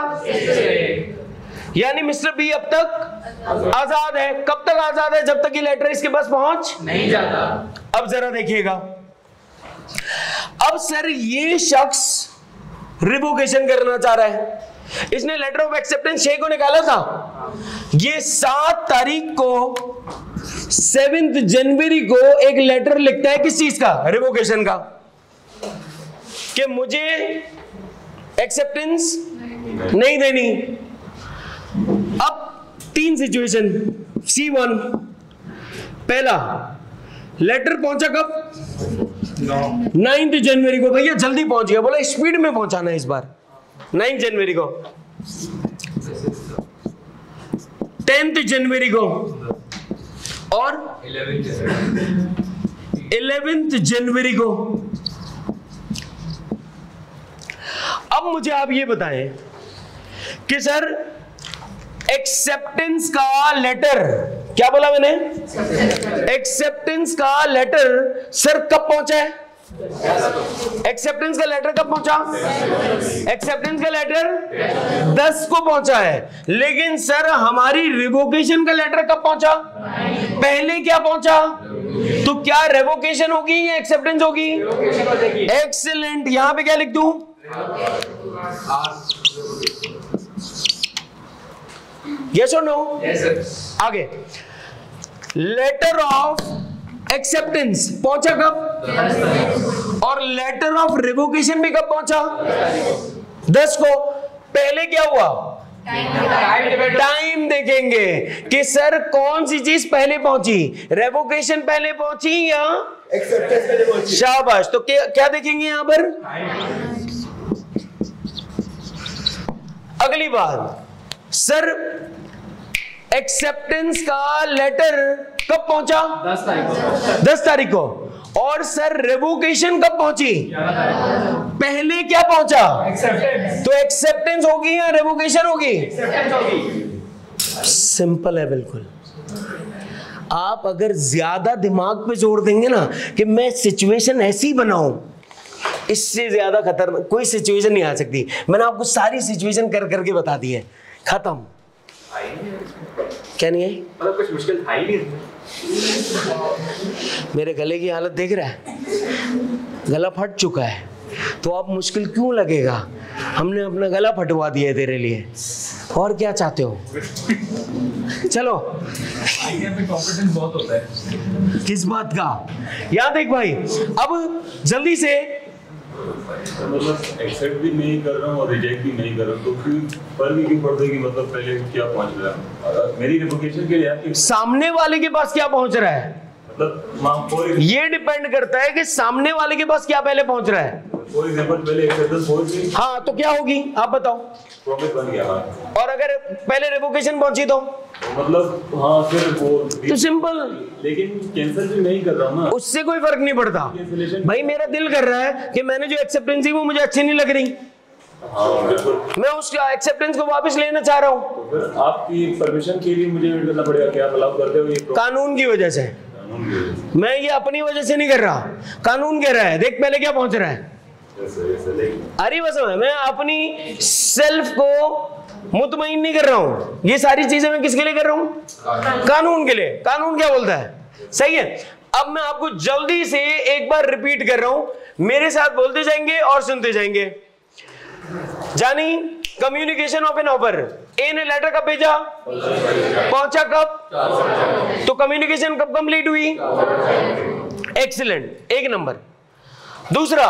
यानी मिस्टर बी अब तक आजाद है। कब तक आजाद है? जब तक ये लेटर इसके पास पहुंच नहीं जाता। अब जरा देखिएगा, अब सर ये शख्स रिवोकेशन करना चाह रहा है। इसने लेटर ऑफ एक्सेप्टेंस 6 को निकाला था। ये 7 तारीख को, 7 जनवरी को एक लेटर लिखता है। किस चीज का? रिवोकेशन का, कि मुझे एक्सेप्टेंस नहीं देनी। अब 3 सिचुएशन। C1, पहला लेटर पहुंचा कब? 9 जनवरी को। भैया जल्दी पहुंच गया, बोला स्पीड में पहुंचाना है इस बार। 9 जनवरी को, 10 जनवरी को और 11 जनवरी को। अब मुझे आप ये बताएं कि सर एक्सेप्टेंस का लेटर, क्या बोला मैंने? एक्सेप्टेंस का लेटर सर कब पहुंचा है? एक्सेप्टेंस का लेटर कब पहुंचा? एक्सेप्टेंस का लेटर 10 को पहुंचा है, लेकिन सर हमारी रिवोकेशन का लेटर कब पहुंचा? पहले क्या पहुंचा? तो क्या रेवोकेशन होगी या एक्सेप्टेंस होगी? एक्सीलेंट। यहां पे क्या लिख दूं? यस और नो? आगे लेटर ऑफ एक्सेप्टेंस पहुंचा कब? और लेटर ऑफ रिवोकेशन भी कब पहुंचा? 10 को। पहले क्या हुआ? टाइम देखेंगे कि सर कौन सी चीज पहले पहुंची, रेवोकेशन पहले पहुंची या एक्सेप्टेंस पहले पहुंची। शाबाश। तो क्या देखेंगे यहां पर? अगली बात, सर एक्सेप्टेंस का लेटर कब पहुंचा? 10 तारीख को। और सर रेवोकेशन कब पहुंची? पहले क्या पहुंचा? तो एक्सेप्टेंस होगी या रेवोकेशन होगी? सिंपल है बिल्कुल। आप अगर ज्यादा दिमाग पे जोर देंगे ना कि मैं सिचुएशन ऐसी बनाऊं, इससे ज्यादा खतरनाक कोई सिचुएशन नहीं आ सकती। मैंने आपको सारी सिचुएशन कर करके बता दी है, खत्म। क्या नहीं है? मतलब कुछ मुश्किल था ही नहीं। मेरे गले की हालत देख रहा है, गला फट चुका है, तो अब मुश्किल क्यों लगेगा? हमने अपना गला फटवा दिया है तेरे लिए, और क्या चाहते हो? चलो। कॉन्फिडेंस बहुत होता है। किस बात का? याद देख भाई, अब जल्दी से मतलब एक्सेप्ट भी नहीं कर रहा हूँ और रिजेक्ट भी नहीं कर रहा हूँ, तो फिर फर्क ही क्यों पड़ता है कि मतलब पहले क्या पहुंच रहा है? मेरी रिवोकेशन के लिए सामने वाले के पास क्या पहुंच रहा है, मतलब ये डिपेंड करता है कि सामने वाले के पास क्या पहले पहुंच रहा है। फॉर एग्जांपल पहले एक्सेप्टेंस पहुंच गई, हाँ, तो क्या होगी आप बताओ? प्रॉमिस बन गया। हाँ। और अगर पहले रिवोकेशन पहुंची तो मतलब हाँ, फिर वो तो सिंपल। लेकिन कैंसिल भी नहीं कर रहा हूँ ना, उससे कोई फर्क नहीं पड़ता भाई। मेरा दिल कर रहा है कि मैंने जो एक्सेप्टेंस दी वो मुझे अच्छी नहीं लग रही, हाँ बिल्कुल, मैं उस एक्सेप्टेंस को वापस लेना चाह रहा हूँ। तो फिर आपकी परमिशन के लिए मुझे वेट करना पड़ेगा कि आप अलाउ करते हो? ये कानून की वजह से, मैं ये अपनी वजह से नहीं कर रहा, कानून कह रहा है। देख पहले क्या पहुंच रहा है। अरे बस मैं अपनी सेल्फ को मुतमईन नहीं कर रहा हूं। ये सारी चीजें मैं किसके लिए कर रहा हूं? कानून के लिए। कानून क्या बोलता है? सही है। अब मैं आपको जल्दी से एक बार रिपीट कर रहा हूं, मेरे साथ बोलते जाएंगे और सुनते जाएंगे। जानी, कम्युनिकेशन ऑफ एन ऑफर, ए ने लेटर कब भेजा? पहुंचा कब? तो कम्युनिकेशन कब कंप्लीट हुई? एक्सीलेंट, एक नंबर। दूसरा,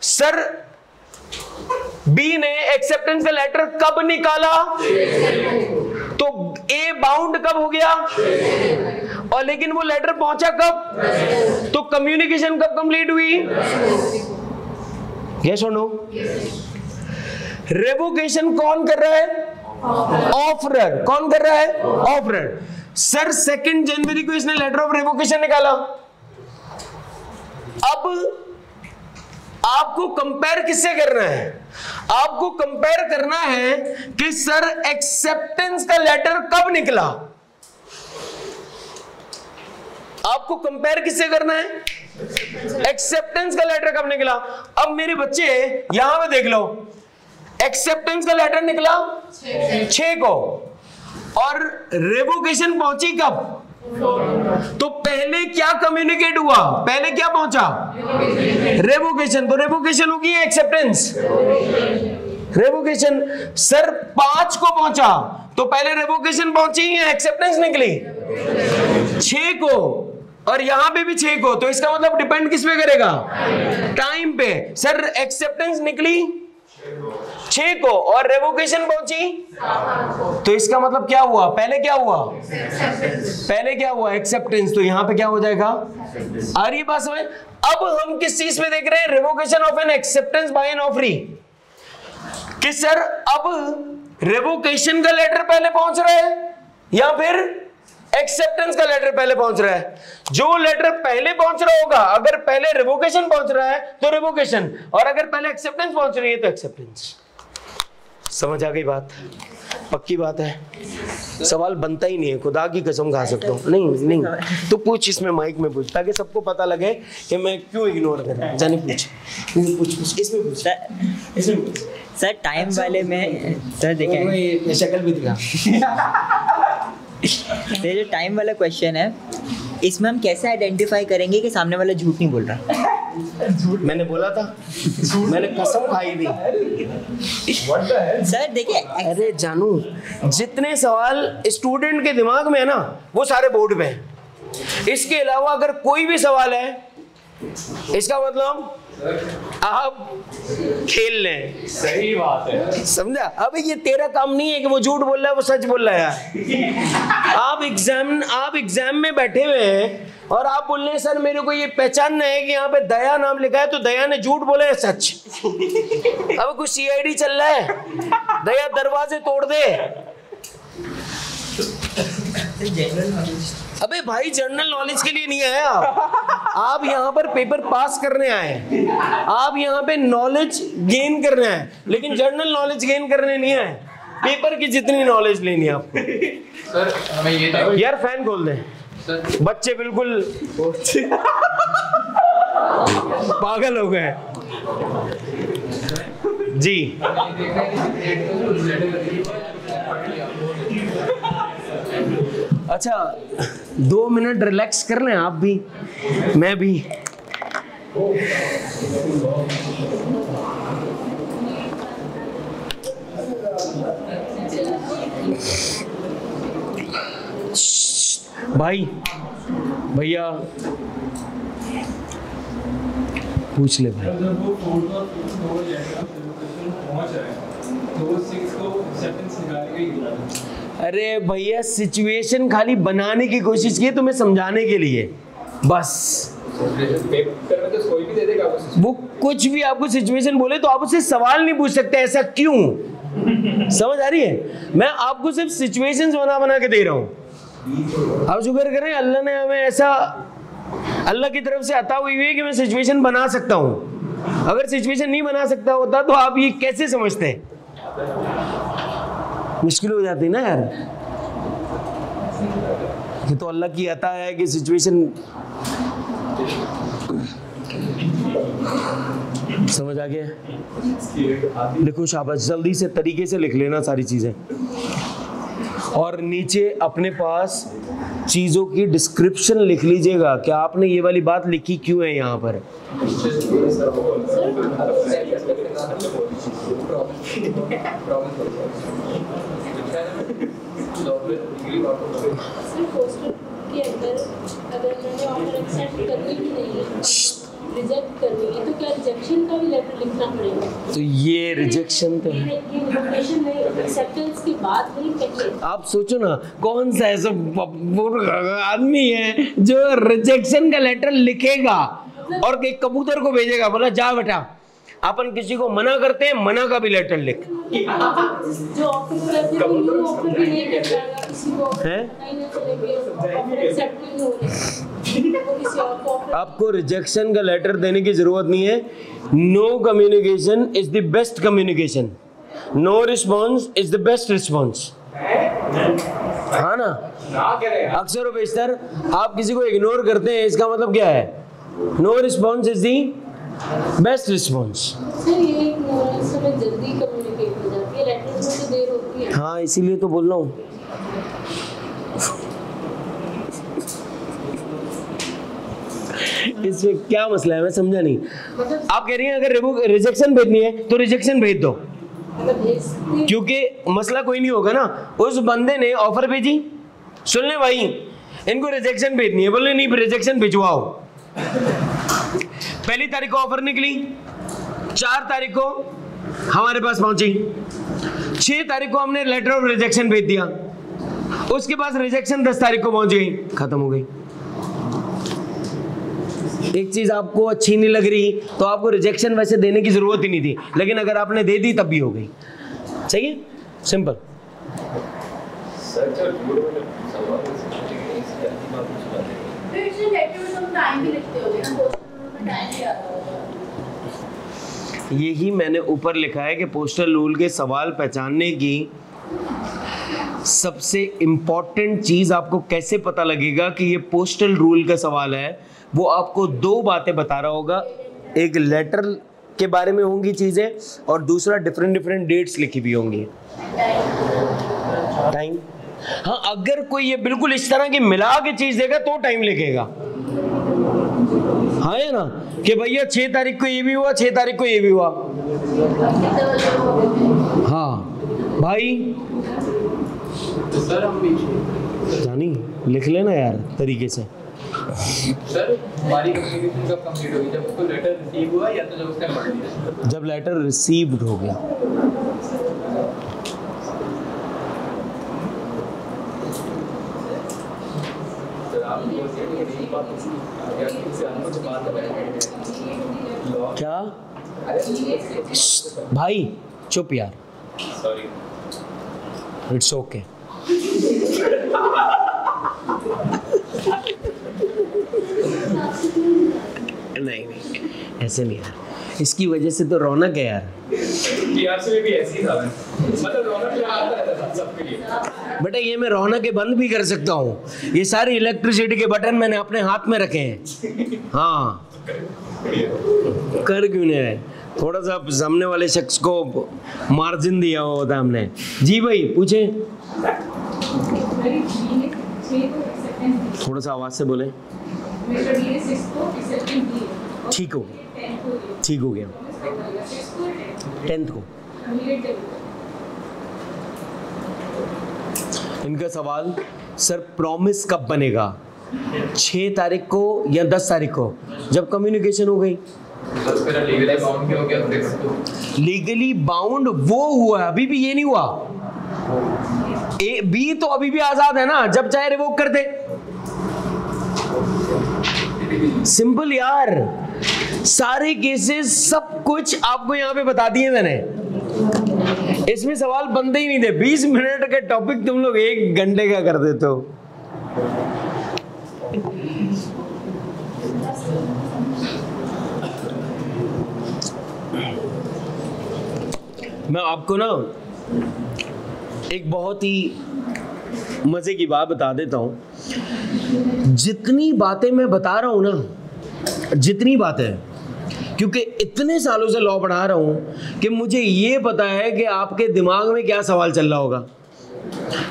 सर बी ने एक्सेप्टेंस का लेटर कब निकाला? तो ए बाउंड कब हो गया? और लेकिन वो लेटर पहुंचा कब? तो कम्युनिकेशन कब कंप्लीट हुई? यस और नो? रेवोकेशन कौन कर रहा है? ऑफरर। कौन कर रहा है? ऑफरर। सर 2 जनवरी को इसने लेटर ऑफ रेवोकेशन निकाला। अब आपको कंपेयर किससे करना है? आपको कंपेयर करना है कि सर एक्सेप्टेंस का लेटर कब निकला। आपको कंपेयर किससे करना है? एक्सेप्टेंस का लेटर कब निकला। अब मेरे बच्चे यहां पे देख लो, एक्सेप्टेंस का लेटर निकला 6 को और रेवोकेशन पहुंची कब? तो पहले क्या कम्युनिकेट हुआ? पहले क्या पहुंचा? रेवोकेशन। तो रेवोकेशन होगी एक्सेप्टेंस? रेवोकेशन। सर 5 को पहुंचा तो पहले रेवोकेशन पहुंची या एक्सेप्टेंस निकली? 6 को, और यहां पे भी 6 को, तो इसका मतलब डिपेंड किस पे करेगा? टाइम पे। सर एक्सेप्टेंस निकली 6 को और रेवोकेशन पहुंची, तो इसका मतलब क्या हुआ? पहले क्या हुआ? पहले क्या हुआ? एक्सेप्टेंस। तो यहां पे क्या हो जाएगा? आ रही है बात समझ? अब हम किस चीज पे देख रहे हैं? Revocation of an acceptance by an offeree. कि सर अब रिवोकेशन का लेटर पहले पहुंच रहा है या फिर एक्सेप्टेंस का लेटर पहले पहुंच रहा है? जो लेटर पहले पहुंच रहा होगा, अगर पहले रिवोकेशन पहुंच रहा है तो रिवोकेशन, और अगर पहले एक्सेप्टेंस पहुंच रही है तो एक्सेप्टेंस। समझ आ गई बात? पक्की बात है। सवाल बनता ही नहीं है, खुदा की कसम खा सकता हूँ। नहीं तो पूछ, इसमें माइक में पूछ, ताकि सबको पता लगे कि मैं क्यों इग्नोर कर रहा हूँ। जाने पूछ इसमें पूछ। सर टाइम वाले में सर देखें शक्ल भी दिखा। ये जो टाइम वाला क्वेश्चन है, इसमें हम कैसे आइडेंटिफाई करेंगे कि सामने वाला झूठ नहीं बोल रहा? मैंने बोला था, मैंने कसम खाई थी। सर देखिए, अरे जानू, जितने सवाल स्टूडेंट के दिमाग में है ना, वो सारे बोर्ड पे हैं। इसके अलावा अगर कोई भी सवाल है, इसका मतलब आप खेल लें। सही बात है, समझा? अबे ये तेरा काम नहीं है कि वो झूठ बोल रहा है वो सच बोल रहा है। आप एग्जाम में बैठे हुए हैं और आप बोल रहे हैं सर मेरे को ये पहचानना है कि यहाँ पे दया नाम लिखा है, तो दया ने झूठ बोला है सच। अब कुछ सीआईडी चल रहा है, दया दरवाजे तोड़ दे। अबे भाई जनरल नॉलेज के लिए नहीं आए आप यहाँ पर पेपर पास करने आए, आप यहाँ पे नॉलेज गेन करने आए, लेकिन जनरल नॉलेज गेन करने नहीं आए। पेपर की जितनी नॉलेज लेनी है आपको। सर मैं ये यार फैन खोल दें, बच्चे बिल्कुल पागल हो गए जी। अच्छा 2 मिनट रिलैक्स कर लें आप भी, मैं भी। भाई भैया पूछ ले भाई। अरे भैया सिचुएशन खाली बनाने की कोशिश की, तुम्हें समझाने के लिए बस। वो कुछ भी आपको सिचुएशन बोले तो आप उससे सवाल नहीं पूछ सकते, ऐसा क्यों? समझ आ रही है? मैं आपको सिर्फ सिचुएशंस बना के दे रहा हूं। आप शुक्र करें अल्लाह ने हमें ऐसा, अल्लाह की तरफ से अता हुई है कि मैं सिचुएशन बना सकता हूं। अगर सिचुएशन नहीं बना सकता होता तो आप ये कैसे समझते हैं? मुश्किल हो जाती ना यार। ये तो अल्लाह की अता है कि सिचुएशन समझ आ गया। लिखो शाबाश, जल्दी से तरीके से लिख लेना सारी चीजें, और नीचे अपने पास चीजों की डिस्क्रिप्शन लिख लीजिएगा कि आपने ये वाली बात लिखी क्यों है यहाँ पर। के अंदर अगर मैंने ऑफर एक्सेप्ट करनी ही नहीं है, रिजेक्ट करनी है, तो क्या रिजेक्शन का भी लेटर लिखना पड़ेगा? तो ये रिजेक्शन तो है, रिजेक्शन में एक्सेप्टेंस के बाद नहीं पहले। आप सोचो ना कौन सा ऐसा आदमी है जो रिजेक्शन का लेटर लिखेगा और एक कबूतर को भेजेगा, बोला जा बेटा। अपन किसी को मना करते हैं, मना का भी लेटर लिख। जो ऑफर करते हैं वो ऑफर भी नहीं कर पाएगा, किसी को नहीं चलेगी, ऑफर एक्सेप्ट नहीं हो रही। आपको रिजेक्शन का लेटर देने की जरूरत नहीं है। No communication is the best communication, no response is the best response. हाँ ना? अक्सर बेशतर आप किसी को इग्नोर करते हैं, इसका मतलब क्या है? No response is the best response. Sir ये समय जल्दी कम्युनिकेट हो जाती है, लेटर्स में तो देर होती है। हाँ इसीलिए तो बोल रहा हूँ। इसमें क्या मसला है मैं समझा नहीं। आप कह रही हैं अगर रिजेक्शन भेजनी है तो रिजेक्शन भेज दो, क्योंकि मसला कोई नहीं होगा ना। उस बंदे ने ऑफर भेजी, सुन ले भाई इनको रिजेक्शन भेजनी है, बोले नहीं रिजेक्शन भिजवाओ। पहली तारीख को ऑफर निकली, 4 तारीख को हमारे पास पहुंची, 6 तारीख को हमने लेटर ऑफ रिजेक्शन भेज दिया, उसके पास रिजेक्शन 10 तारीख को पहुंच गई, खत्म हो गई। एक चीज आपको अच्छी नहीं लग रही तो आपको रिजेक्शन वैसे देने की जरूरत ही नहीं थी, लेकिन अगर आपने दे दी तब भी हो गई। सही है, सिंपल। यही मैंने ऊपर लिखा है कि पोस्टल रूल के सवाल पहचानने की सबसे इम्पॉर्टेंट चीज आपको कैसे पता लगेगा कि ये पोस्टल रूल का सवाल है, वो आपको दो बातें बता रहा होगा। एक लेटर के बारे में होंगी चीजें और दूसरा डिफरेंट डेट्स लिखी हुई होंगी। टाइम, हाँ, अगर कोई ये बिल्कुल इस तरह की मिला के चीज देगा तो टाइम लिखेगा। हाँ है ना, कि भैया 6 तारीख को ये भी हुआ, 6 तारीख को ये भी हुआ। हाँ भाई सर हम जानी लिख लेना यार तरीके से। सर हमारी कम्युनिकेशन कब कंप्लीट होगी, जब उसको लेटर रिसीव हुआ या तो जब उसने पढ़ लिया? जब लेटर रिसीव्ड हो गया। क्या भाई चुप यार, सॉरी इट्स ओके। नहीं ऐसे नहीं यार, इसकी वजह से तो रौनक है यार। टीआरसी में भी ऐसी ही था, मतलब रौनक लगा रहता था सबके लिए। बेटा ये मैं रौनक बंद भी कर सकता हूँ, ये सारे इलेक्ट्रिसिटी के बटन मैंने अपने हाथ में रखे हैं। हाँ कर क्यों नहीं रहे, थोड़ा सा सामने वाले शख्स को मार्जिन दिया हुआ होता हमने। जी भाई पूछे, थोड़ा सा आवाज से बोले। ठीक हो गया, ठीक हो गया। 10th को इनका सवाल, सर प्रॉमिस कब बनेगा, 6 तारीख को या 10 तारीख को, जब कम्युनिकेशन हो गई। लीगली बाउंड क्यों हो गया? लीगली बाउंड वो हुआ, अभी भी ये नहीं हुआ। ए बी तो अभी भी आजाद है ना, जब चाहे रिवोक कर दे। सिंपल यार, सारे केसेस सब कुछ आपको यहाँ पे बता दिए मैंने। इसमें सवाल बनते ही नहीं थे। 20 मिनट के टॉपिक तुम लोग 1 घंटे का कर देते हो। मैं आपको ना एक बहुत ही मजे की बात बता देता हूं। जितनी बातें मैं बता रहा हूं ना, जितनी बातें, क्योंकि इतने सालों से लॉ पढ़ा रहा हूं कि मुझे ये पता है कि आपके दिमाग में क्या सवाल चल रहा होगा।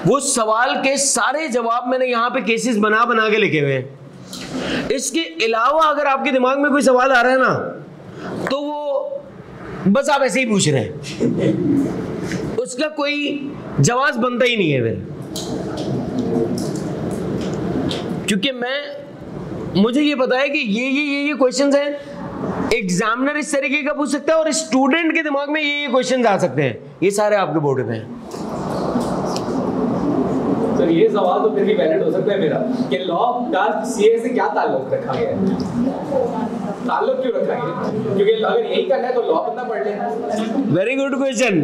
वो सवाल के सारे जवाब मैंने यहाँ पे केसेस बना बना के लिखे हुए हैं। इसके अलावा अगर आपके दिमाग में कोई सवाल आ रहा है ना, तो वो बस आप ऐसे ही पूछ रहे हैं, उसका कोई जवाब बनता ही नहीं है फिर। क्योंकि मुझे ये पता है कि ये क्वेश्चंस हैं, एग्जामिनर इस तरीके का पूछ सकता है और स्टूडेंट के दिमाग में ये क्वेश्चंस आ सकते हैं। ये सारे आपके बोर्ड पे हैं। सर ये सवाल तो फिर भी वैलिड हो सकता है मेरा कि लॉ का सीए से क्या ताल्लुक रखा गया है? ताल्लुक क्यों रखा गया? क्योंकि अगर यही करना है तो लॉ कितना पढ़ लें। Very good question.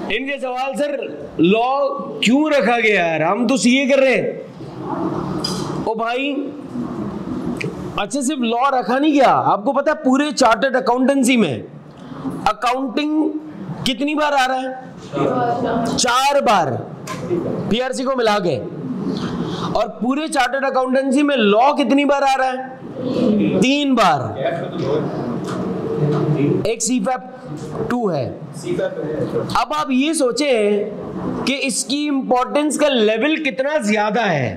इनके सवाल, सर लॉ क्यों रखा गया है, हम तो सीए कर रहे हैं। ओ भाई, अच्छा सिर्फ लॉ रखा नहीं गया, आपको पता है पूरे चार्टर्ड अकाउंटेंसी में अकाउंटिंग कितनी बार आ रहा है? 4 बार पीआरसी को मिला के। और पूरे चार्टर्ड अकाउंटेंसी में लॉ कितनी बार आ रहा है? 3 बार। एक सीफैप 2 है। अब आप ये सोचें कि इसकी इंपॉर्टेंस का लेवल कितना ज्यादा है।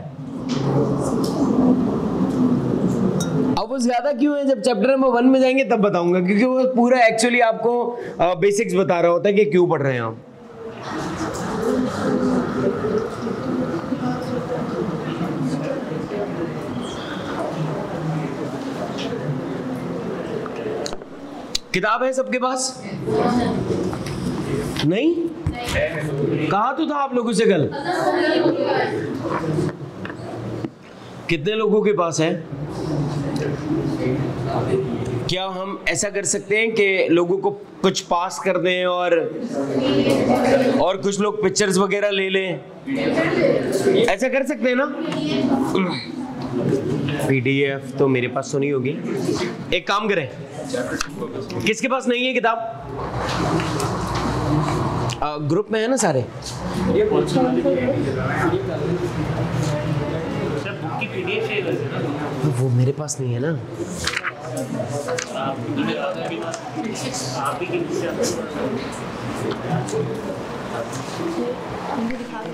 अब वो ज्यादा क्यों है, जब चैप्टर नंबर 1 में जाएंगे तब बताऊंगा, क्योंकि वो पूरा एक्चुअली आपको बेसिक्स बता रहा होता है कि क्यों पढ़ रहे हैं आप। किताब है सबके पास? नहीं? कहा तो था आप लोगों से कल। कितने लोगों के पास है? क्या हम ऐसा कर सकते हैं कि लोगों को कुछ पास कर दें और कुछ लोग पिक्चर्स वगैरह ले लें? ऐसा कर सकते हैं ना? PDF तो मेरे पास तो नहीं होगी। एक काम करें, किसके पास नहीं है किताब? ग्रुप में है ना सारे? वो मेरे पास नहीं है ना।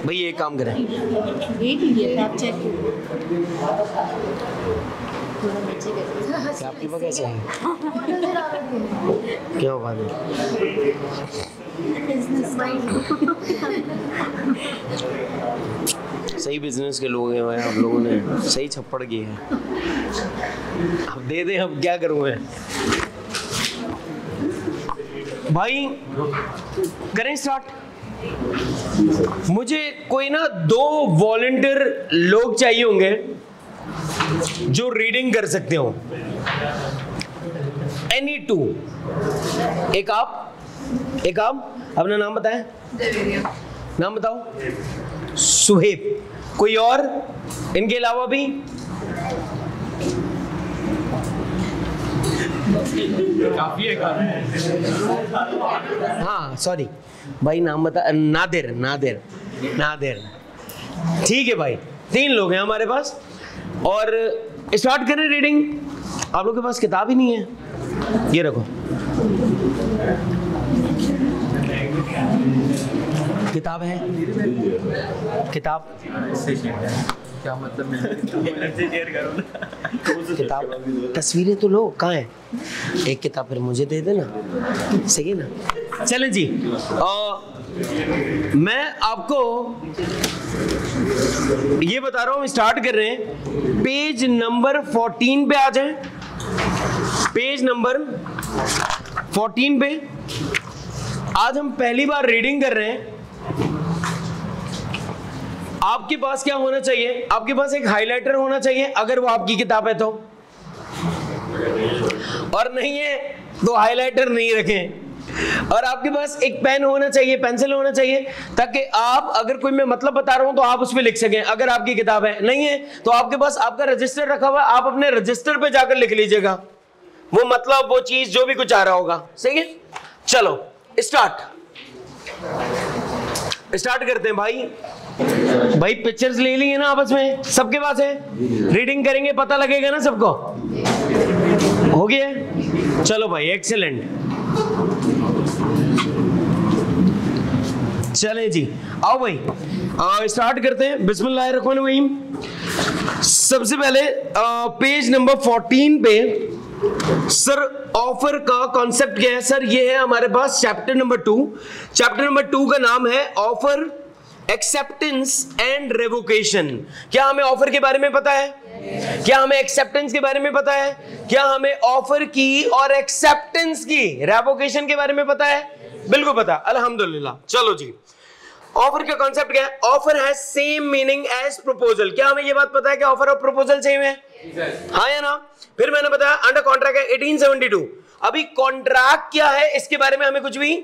भाई एक काम करें, आप चेक आपके पास कैसे है? क्या बात है? सही बिजनेस के लोग हैं भाई, आप लोगों ने सही छप्पड़ किए हैं। अब दे दे, अब क्या करूं मैं भाई। करें स्टार्ट। मुझे कोई ना 2 वॉलंटियर लोग चाहिए होंगे जो रीडिंग कर सकते हो। एनी 2। एक आप, अपना नाम बताएं। नाम बताओ। सुहेब। कोई और इनके अलावा भी? काफी है। हाँ सॉरी भाई, नाम बता। नादिर। ठीक है भाई, 3 लोग हैं हमारे पास और स्टार्ट करें रीडिंग। आप लोगों के पास किताब ही नहीं है, ये रखो किताब है। किताब क्या मतलब? किताब, तस्वीरें तो लो, कहाँ है? एक किताब फिर मुझे दे देना, सही है ना? चलें जी, मैं आपको ये बता रहा हूँ, स्टार्ट कर रहे हैं। पेज नंबर 14 पे आ जाएं। पेज नंबर 14 पे आज हम पहली बार रीडिंग कर रहे हैं। आपके पास क्या होना चाहिए? आपके पास एक हाइलाइटर होना चाहिए, अगर वो आपकी किताब है तो, और नहीं है तो हाइलाइटर नहीं रखें। और आपके पास एक पेन होना चाहिए, पेंसिल होना चाहिए, ताकि आप, अगर कोई मैं मतलब बता रहा हूं तो आप उस पर लिख सकें, अगर आपकी किताब है। नहीं है तो आपके पास आपका रजिस्टर रखा हुआ है, आप अपने रजिस्टर पे जाकर लिख लीजिएगा वो मतलब, वो चीज जो भी कुछ आ रहा होगा। सही है, चलो स्टार्ट करते हैं भाई। पिक्चर्स ले ली है ना आपस में, सबके पास है? रीडिंग करेंगे, पता लगेगा ना सबको। हो गया? चलो भाई, एक्सीलेंट। चलें जी, आओ भाई, स्टार्ट करते हैं। बिस्मिल्लाहिर्रहमानिर्रहीम। सबसे पहले पेज नंबर 14 पे सर ऑफर का कॉन्सेप्ट क्या है? सर ये है हमारे पास चैप्टर नंबर 2। चैप्टर नंबर 2 का नाम है ऑफर, एक्सेप्टेंस एंड रेवोकेशन। क्या हमें ऑफर के बारे में पता है? क्या हमें एक्सेप्टेंस के बारे में पता है? क्या हमें ऑफर की और एक्सेप्टेंस की, रेवोकेशन के बारे में पता है? बिल्कुल पता, अल्हम्दुलिल्लाह। चलो जी, ऑफर का कॉन्सेप्ट क्या है? Offer has same meaning as proposal. क्या हमें ये बात पता है कि ऑफर और प्रपोजल सेम है? हाँ या ना? फिर मैंने बताया अंडर कॉन्ट्रैक्ट है 1872। अभी कॉन्ट्रैक्ट क्या है इसके बारे में हमें कुछ भी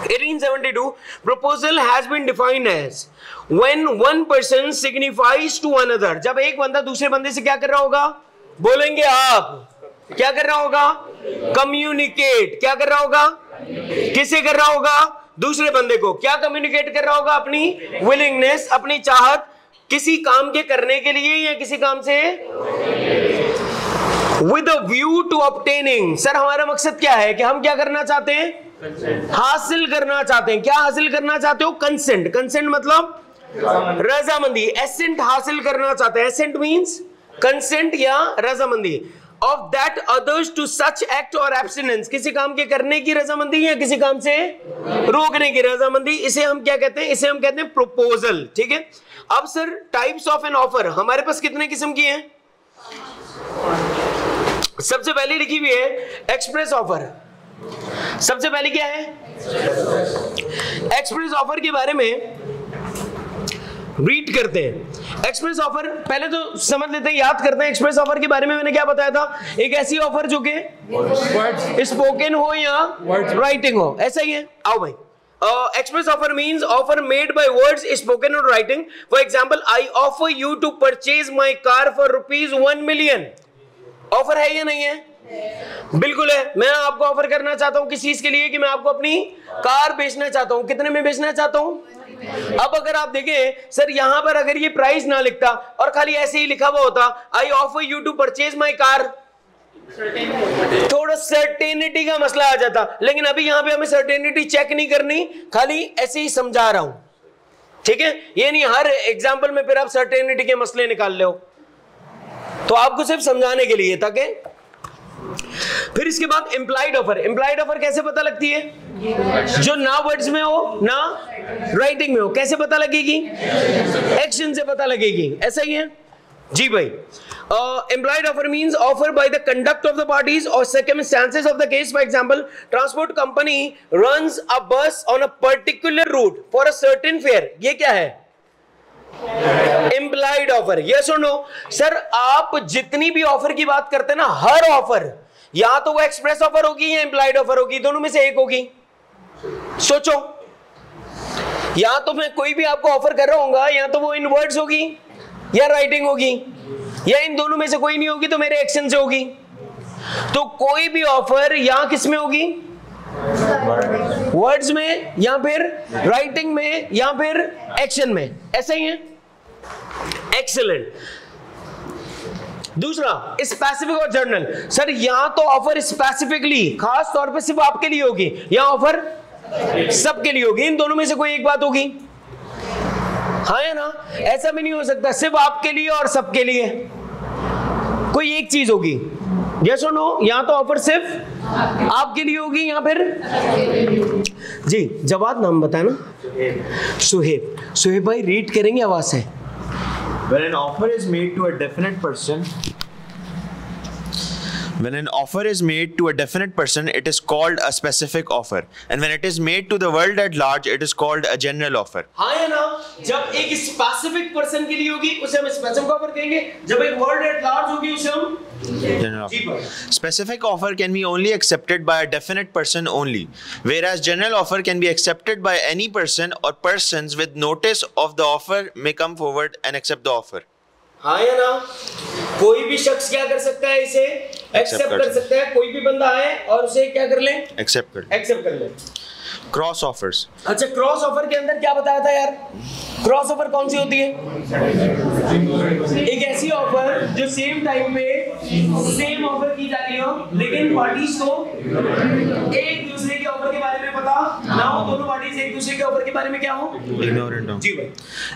1872 proposal has been defined as when one person signifies to another। जब एक बंदा दूसरे बंदे से क्या कर रहा होगा? बोलेंगे आप, क्या कर रहा होगा? कम्युनिकेट। क्या कर रहा होगा? किसे कर रहा होगा? दूसरे बंदे को। क्या कम्युनिकेट कर रहा होगा? अपनी विलिंगनेस, अपनी चाहत किसी काम के करने के लिए या किसी काम से with a view to obtaining। Sir हमारा मकसद क्या है कि हम क्या करना चाहते हैं? हासिल करना चाहते हैं। क्या हासिल करना चाहते हो? कंसेंट। कंसेंट मतलब रजामंदी। एसेंट हासिल करना चाहते हैं। एसेंट मींस कंसेंट या रजामंदी of that others to such act और एब्स्टिनेंस। किसी काम के करने की रजामंदी या किसी काम से रोकने की रजामंदी, इसे हम क्या कहते हैं? इसे हम कहते हैं प्रपोजल। ठीक है। अब sir types of an offer हमारे पास कितने किस्म की हैं? सबसे पहले लिखी हुई है एक्सप्रेस ऑफर। सबसे पहले क्या है? एक्सप्रेस ऑफर के बारे में रीड करते हैं। एक्सप्रेस ऑफर पहले तो समझ लेते हैं, याद करते हैं। एक्सप्रेस ऑफर के बारे में मैंने क्या बताया था? एक ऐसी ऑफर जो कि स्पोकन हो या राइटिंग हो, ऐसा ही है। आओ भाई, Express offer means offer made by words spoken or writing. For example, I offer you to purchase my car for ₹1 million. Offer है या नहीं है? बिल्कुल है. मैं आपको ऑफर करना चाहता हूं किस चीज के लिए कि मैं आपको अपनी कार बेचना चाहता हूं. कितने में बेचना चाहता हूं? अब अगर आप देखें सर यहां पर अगर ये प्राइस ना लिखता और खाली ऐसे ही लिखा हुआ होता I offer you to purchase my car, थोड़ा सर्टेनिटी का मसला आ जाता. लेकिन अभी यहां पे हमें सर्टेनिटी चेक नहीं करनी, खाली ऐसे ही समझा रहा हूं. ठीक है, ये नहीं हर एग्जांपल में फिर आप सर्टेनिटी के मसले निकाल ले हो. तो आपको सिर्फ समझाने के लिए ताकि. फिर इसके बाद इम्प्लाइड ऑफर. इम्प्लाइड ऑफर कैसे पता लगती है? जो ना वर्ड्स में हो ना राइटिंग में हो. कैसे पता लगेगी? एक्शन से पता लगेगी. ऐसा ही है जी भाई. Implied offer means offer by the conduct of the parties or circumstances of the case. For example, transport company runs a bus on a particular route for a certain fare. ये क्या है? Implied offer. Yes or no? Sir आप जितनी भी offer की बात करते हैं ना, हर ऑफर या तो वो एक्सप्रेस ऑफर होगी या इम्प्लाइड ऑफर होगी, दोनों में से एक होगी. सोचो, या तो मैं कोई भी आपको ऑफर कर रहा हूँ या तो वो इन वर्ड्स होगी या राइटिंग होगी, या इन दोनों में से कोई नहीं होगी तो मेरे एक्शन से होगी. तो कोई भी ऑफर या किस में होगी? वर्ड्स में या फिर राइटिंग में या फिर एक्शन में. ऐसा ही है. एक्सीलेंट. दूसरा स्पेसिफिक और जनरल. सर यहां तो ऑफर स्पेसिफिकली खास तौर पे सिर्फ आपके लिए होगी, या ऑफर सबके लिए होगी. इन दोनों में से कोई एक बात होगी. हाँ या ना? ऐसा भी नहीं हो सकता सिर्फ आपके लिए और सबके लिए. कोई एक चीज होगी. यस और नो? यहाँ तो ऑफर सिर्फ आपके लिए होगी या फिर जी. जवाब नाम बताया ना? सुहेब. सुहेब भाई रीड करेंगे आवाज से. When an offer is made to a definite person, when an offer is made to a definite person, it is called a specific offer, and when it is made to the world at large, it is called a general offer. हाँ या ना? जब एक specific person के लिए होगी उसे हम स्पेसिफिक ऑफर कहेंगे. जब एक वर्ल्ड एट लार्ज होगी उसे हम general offer. Specific offer can be only accepted by a definite person only, whereas general offer can be accepted by any person or persons with notice of the offer may come forward and accept the offer. हाँ या ना? कोई भी शख्स क्या कर सकता है? इसे एक्सेप्ट कर सकता है. कोई भी बंदा आए और उसे क्या कर ले? एक्सेप्ट कर ले. Cross offers. अच्छा, क्रॉस ऑफर के अंदर क्या बताया था यार? क्रॉस ऑफर कौन सी होती है? एक ऐसी ऑफर जो सेम टाइम पे सेम ऑफर की जा रही हो लेकिन पार्टीज को एक दूसरे के ऑफर के बारे में पता ना हो. दोनों पार्टीज एक दूसरे के ऑफर के बारे में क्या हो? Ignorant of. जी भाई.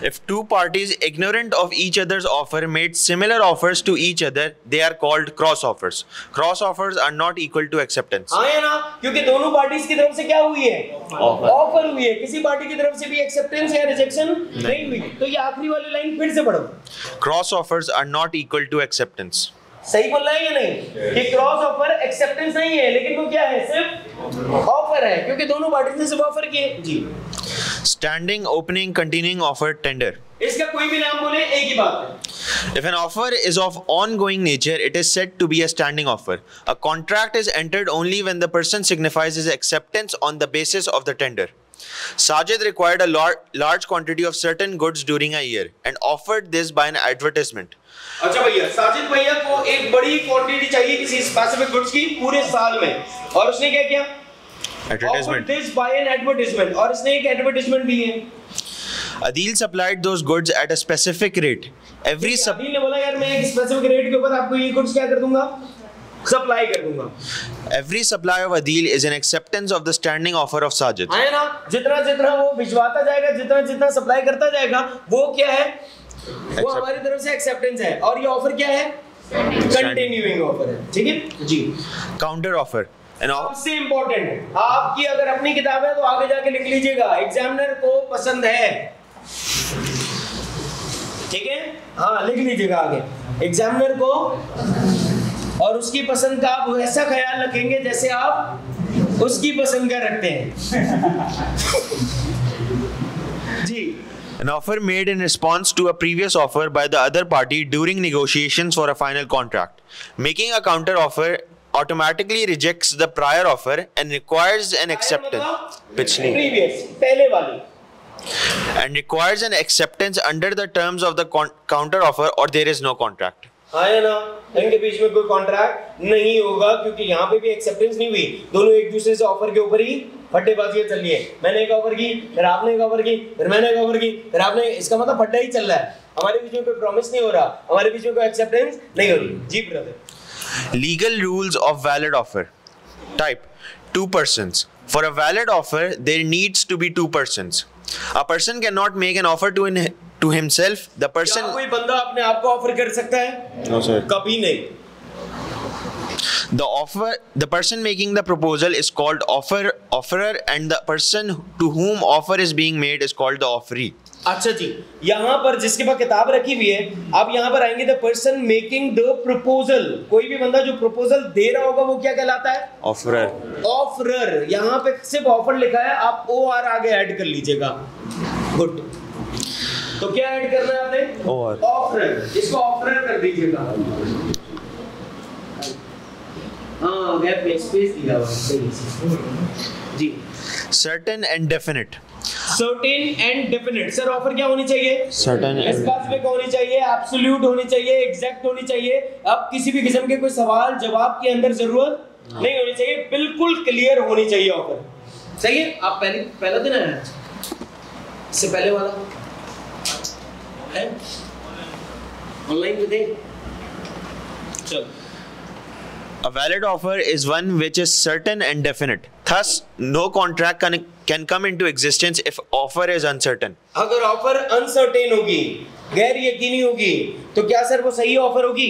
If two parties ignorant of each other's offer made similar offers to each other, they are called cross offers. Cross offers are not equal to acceptance. हाँ या ना? क्योंकि दोनों पार्टीज की तरफ से क्या हुई है? ऑफर हुई है. किसी पार्टी की तरफ से भी एक्सेप्टेंस या रिजेक्शन नहीं हुई. तो ये आखिरी वाली लाइन फिर से पढ़ो. Cross offers are not equal to acceptance. सही बोल रहा है या नहीं? कि क्रॉस ऑफर एक्सेप्टेंस नहीं है लेकिन वो क्या है? सिर्फ ऑफर है क्योंकि दोनों पार्टी ने सिर्फ ऑफर किए. जी. Standing, opening, continuing offer, tender. इसका कोई भी नाम बोले एक ही बात है. If an offer is of ongoing nature, it is said to be a standing offer. A contract is entered only when the person signifies his acceptance on the basis of the tender. Sajid required a large quantity of certain goods during a year and offered this by an advertisement. अच्छा भैया, साजिद भैया को एक बड़ी quantity चाहिए किसी specific goods की पूरे साल में और उसने क्या किया? Advertisement. Offered this by an advertisement. और इसने एक एडवर्टाइजमेंट दी है. Adil supplied those goods at a specific rate. Adil ने बोला यार मैं एक स्पेसिफिक रेट के ऊपर आपको ये गुड्स क्या कर दूंगा? सप्लाई कर दूंगा. Every supply of Adil is an acceptance of the standing offer of Sajid. है ना? जितना जितना वो भिजवाता जाएगा, जितना जितना सप्लाई करता जाएगा, वो क्या है? वो हमारी तरफ से एक्सेप्टेंस है. और ये ऑफर क्या है? कंटिन्यूइंग ऑफर है. ठीक है जी. Counter offer. सबसे इंपॉर्टेंट, आपकी अगर अपनी किताब है तो आगे जाके लिख लीजिएगा एग्जामिनर को पसंद है. ठीक है, हाँ लिख लीजिएगा आगे एग्जामिनर को, और उसकी पसंद का आप वैसा ख्याल रखेंगे जैसे आप उसकी पसंद का रखते हैं. जी. An offer made in response to a previous offer by the other party during negotiations for a final contract. Making a counter offer automatically rejects the prior offer and requires an acceptance. Previous, पहले वाली. And requires an acceptance under the terms of the counter offer, or there is no contract. हाँ है ना, इनके बीच में कोई contract नहीं होगा क्योंकि यहाँ पे भी एक्सेप्टेंस नहीं हुई. दोनों एक दूसरे से ऑफर के ऊपर ही फट्टेबाजियां चल रही है. मैंने एक ऑफर की, फिर आपने एक ऑफर की, फिर मैंने एक ऑफर की, फिर आपने. इसका मतलब फट्टा ही चल रहा है. हमारे बीच में कोई प्रॉमिस नहीं हो रहा, हमारे बीच में कोई एक्सेप्टेंस नहीं हो रही. जी brother. Legal rules of valid offer. Type: 2 persons. For a valid offer, there needs to be 2 persons. A person cannot make an offer to himself. The person. क्या कोई बंदा अपने आप को ऑफर कर सकता है? No sir. कभी नहीं. The person making the proposal is called offerer, and the person to whom offer is being made is called the offeree. अच्छा जी, यहाँ पर जिसके पास किताब रखी हुई है, आप यहाँ पर आएंगे the person making the proposal. कोई भी बंदा जो प्रपोजल दे रहा होगा वो क्या कहलाता है? ऑफरर. ऑफरर. यहाँ पे सिर्फ ऑफर लिखा है, आप ओ आर आगे ऐड कर लीजिएगा. गुड. तो क्या ऐड करना है आपने? ऑफरर. इसको ऑफरर कर दीजिएगा. हाँ, गैप में स्पेस दिया हुआ है. जी. Certain and definite. Certain and definite. Sir offer क्या होनी चाहिए? Certain and स्पेसिफिक होनी चाहिए, एब्सोल्यूट होनी चाहिए, एग्जैक्ट होनी चाहिए. अब किसी भी किस्म के कोई सवाल जवाब के अंदर जरूरत नहीं होनी चाहिए, बिल्कुल क्लियर होनी चाहिए ऑफर. सही है. आप पहला दिन आया, इससे पहले वाला है ऑनलाइन में थे. चलो. A valid offer is one which is certain and definite. Thus, no contract can come into existence if offer is uncertain. अगर ऑफर अनसर्टेन होगी, गैर यकीनी होगी, तो क्या सर वो सही ऑफर होगी?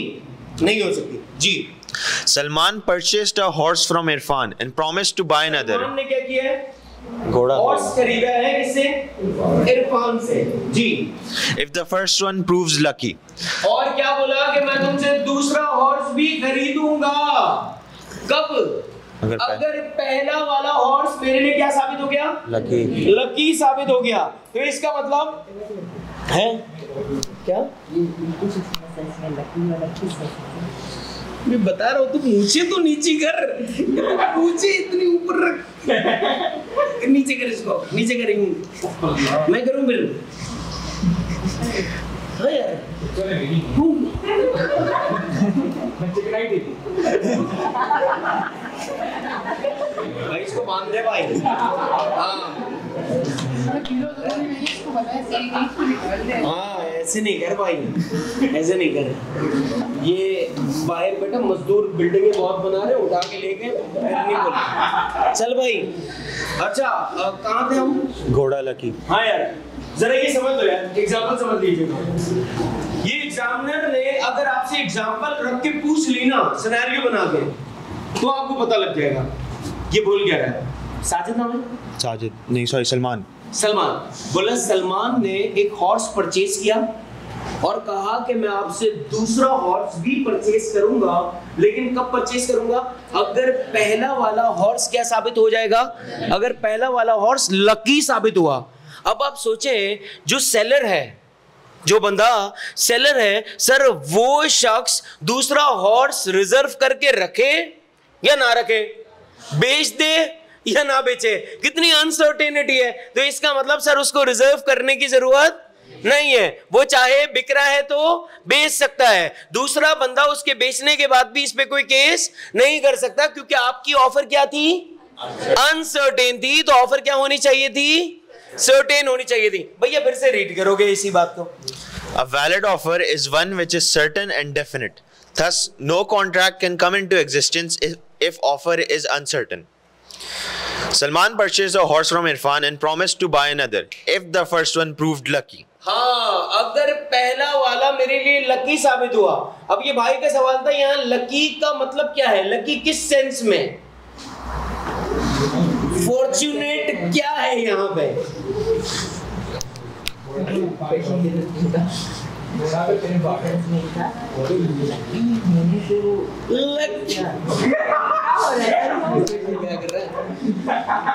नहीं हो सकती. जी. Salman purchased a horse from Irfan and promised to buy another. Salman ने क्या किया है? घोड़ा. हॉर्स खरीदा है किससे? इरफान से. जी. If the first one proves lucky. और क्या बोला कि मैं तुमसे दूसरा हॉर्स भी खरीदूंगा. कब? अगर पहला वाला हॉर्स मेरे लिए क्या साबित हो गया? लकी साबित हो गया. तो इसका मतलब है क्या? मैं बता रहा हूँ, तुम ऊंचे तो नीचे कर. ऊंचे इतनी ऊपर रख. नीचे कर इसको. नीचे करेंगे. मैं करूँ फिर. हाँ यार. भाई इसको बांध दे भाई. हाँ ऐसे नहीं कर भाई, ऐसे नहीं कर. ये बाहर बेटा मजदूर बिल्डिंगें बहुत बना रहे, उठा के लेके नहीं बोल. चल भाई. अच्छा कहाँ थे हम? घोड़ा लकी. हाँ यार जरा ये समझ लो यार, एग्जाम्पल समझ लीजिएगा. ये एग्जामिनर ने अगर आपसे एग्जाम्पल रख के पूछ ली ना, सिनेरियो बना के, तो आपको पता लग जाएगा ये बोल क्या रहा है. साजिद नाम है? साजिद नहीं, सॉरी सलमान. सलमान बोला सलमान ने एक हॉर्स परचेज किया और कहा कि मैं आपसे दूसरा हॉर्स भी परचेज करूंगा, लेकिन कब परचेज करूंगा? अगर पहला वाला हॉर्स क्या साबित हो जाएगा? अगर पहला वाला हॉर्स लकी साबित हुआ. अब आप सोचें, जो सेलर है, जो बंदा सेलर है, सर वो शख्स दूसरा हॉर्स रिजर्व करके रखे या ना रखे, बेच दे या ना बेचे, कितनी अनसर्टेनिटी है. तो इसका मतलब सर उसको रिजर्व करने की जरूरत नहीं है. वो चाहे बिक रहा है तो बेच सकता है. दूसरा बंदा उसके बेचने के बाद भी इस पे कोई केस नहीं कर सकता, क्योंकि आपकी ऑफर क्या थी? अनसर्टेन थी. तो ऑफर क्या होनी चाहिए थी? सर्टेन होनी चाहिए थी. भैया फिर से रीड करोगे इसी बात को? A valid offer is one which is certain and definite. Thus, no contract can come into existence if offer is uncertain. Salman purchased a horse from Irfan and promised to buy another if the first one proved lucky. हाँ, अगर पहला वाला मेरे लिए lucky साबित हुआ. अब ये भाई का सवाल था, यहाँ लकी का मतलब क्या है? लकी किस सेंस में? फॉर्चुनेट क्या है यहाँ पे?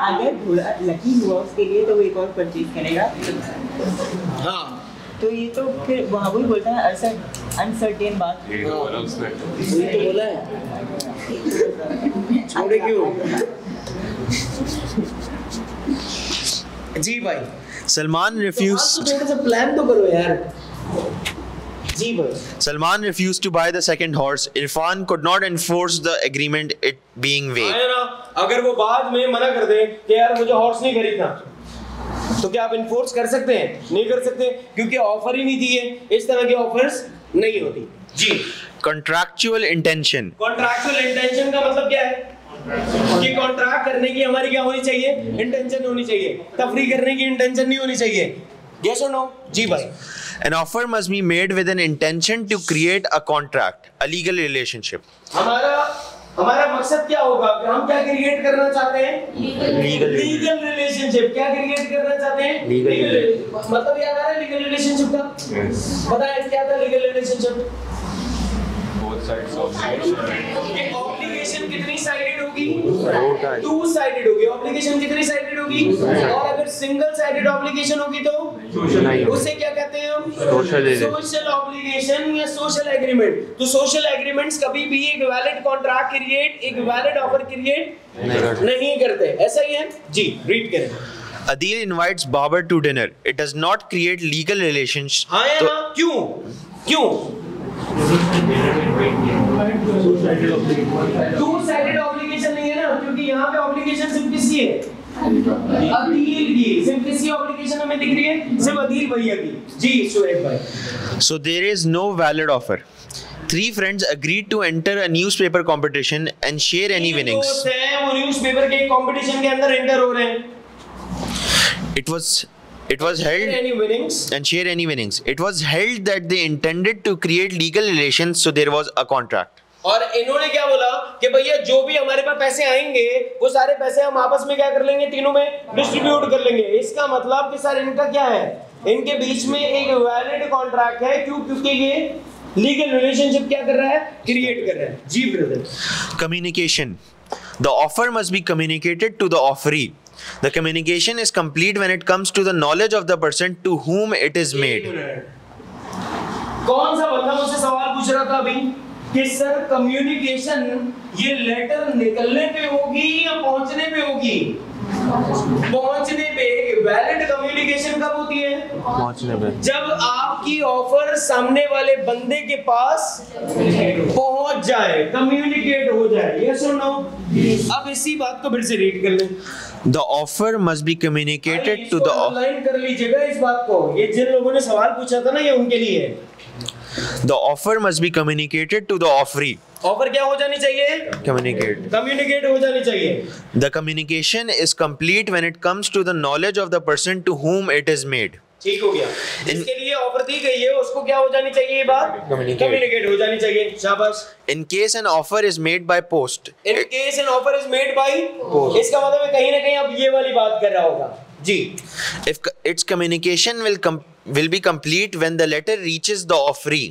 अगर घोड़ा लकी हुआ उसके लिए तो वो एक और परचेज करेगा. हाँ तो ये तो फिर वहाँ वही बोलता है अरसद अनसर्टेन बात। यही तो बोला उसने। वही तो बोला है, छोड़े क्यों? जी भाई। Salman refused. तो थोड़ा सा प्लान तो करो यार। जी भाई। Salman refused to buy the second horse. Irfan could not enforce the agreement, it being vague. है ना, अगर वो बाद में मना कर दे कि यार मुझे हॉर्स नहीं खरीदना, तो क्या आप इन्फोर्स कर सकते हैं? नहीं कर सकते, क्योंकि ऑफर ही नहीं दी है। इस तरह की ऑफर्स नहीं होती। जी। Contractual intention. कॉन्ट्रैक्चुअल इंटेंशन का मतलब क्या है? कि कॉन्ट्रैक्ट करने की हमारी क्या होनी चाहिए? इंटेंशन होनी चाहिए। तफरी करने की इंटेंशन नहीं होनी चाहिए। Yes or no? जी भाई। An offer must be made with an intention to create a contract, a legal relationship. हमारा मकसद क्या होगा कि हम क्या क्रिएट करना चाहते हैं? Legal relationship. क्या क्रिएट करना चाहते हैं? लीगल। मतलब याद आ रहा है लीगल रिलेशनशिप का? पता है क्या था लीगल रिलेशनशिप? ऑब्लिगेशन कितनी साइडेड होगी? टू साइडेड होगी। ऑब्लिगेशन कितनी साइडेड होगी? और अगर सिंगल साइडेड ऑब्लिगेशन होगी तो उसे क्या कहते हैं हम? सोशल ऑब्लिगेशन या सोशल एग्रीमेंट। तो सोशल एग्रीमेंट्स कभी भी एक वैलिड कॉन्ट्रैक्ट क्रिएट, एक वैलिड ऑफर क्रिएट नहीं करते। ऐसा ही है जी। रीड करें। Adil invites Babar to dinner. It does not create legal relations. हाँ या ना? क्यों? टू साइडेड ऑब्लिगेशन नहीं है ना, क्योंकि यहाँ पे ऑब्लिगेशन सिर्फ किसकी है? अदील की। सिर्फ किसकी ऑब्लिगेशन हमें दिख रही है? सिर्फ अदील भैया की। जी शुएब भाई। So there is no valid offer. Three friends agreed to enter a newspaper competition and share any winnings. दोस्त हैं, वो न्यूज़पेपर के कंपटीशन के अंदर एंटर हो रहे हैं। It was held Any winnings? and share any winnings. It was held that they intended to create legal relations, so there was a contract. और इन्होंने क्या बोला कि भैया जो भी हमारे पास पैसे आएंगे वो सारे पैसे हम आपस में क्या कर लेंगे? तीनों में डिस्ट्रीब्यूट कर लेंगे। इसका मतलब कि सर इनका क्या है? इनके बीच में एक वैलिड कॉन्ट्रैक्ट है। क्यों? क्योंकि ये लीगल रिलेशनशिप क्या कर रहा है? क्रिएट कर रहा है। जी brother. Communication. The offer must be communicated to the offeree. The communication is complete when it comes to the knowledge of the person to whom it is made. कौन सा बंदा मुझसे सवाल पूछ रहा था अभी कि सर कम्युनिकेशन ये लेटर निकलने पे होगी या पहुंचने पे होगी? पहुंचने पे। वैलिड कम्युनिकेशन कब होती है? पहुंचने पे। जब आपकी ऑफर सामने वाले बंदे के पास पहुंच जाए, कम्युनिकेट हो जाए। यस और नो? अब इसी बात को फिर से रीड कर लें। The offer must be communicated to the line कर लीजिएगा इस बात को। ये जिन लोगों ने सवाल पूछा था ना, ये उनके लिए है। The offer must be communicated to the offeree. Offer क्या हो जानी चाहिए? कम्युनिकेट हो जानी चाहिए। The communication is complete when it comes to the knowledge of the person to whom it is made. ठीक हो गया। जिसके लिए ऑफर दी गई है उसको क्या हो जानी चाहिए? ये बात कम्युनिकेट हो जानी चाहिए। शाबाश। In case an offer is made by post. In case an offer is made by post. इसका मतलब है कहीं ना कहीं अब ये वाली बात कर रहा होगा। जी। If its communication will be complete when the letter reaches the offeree.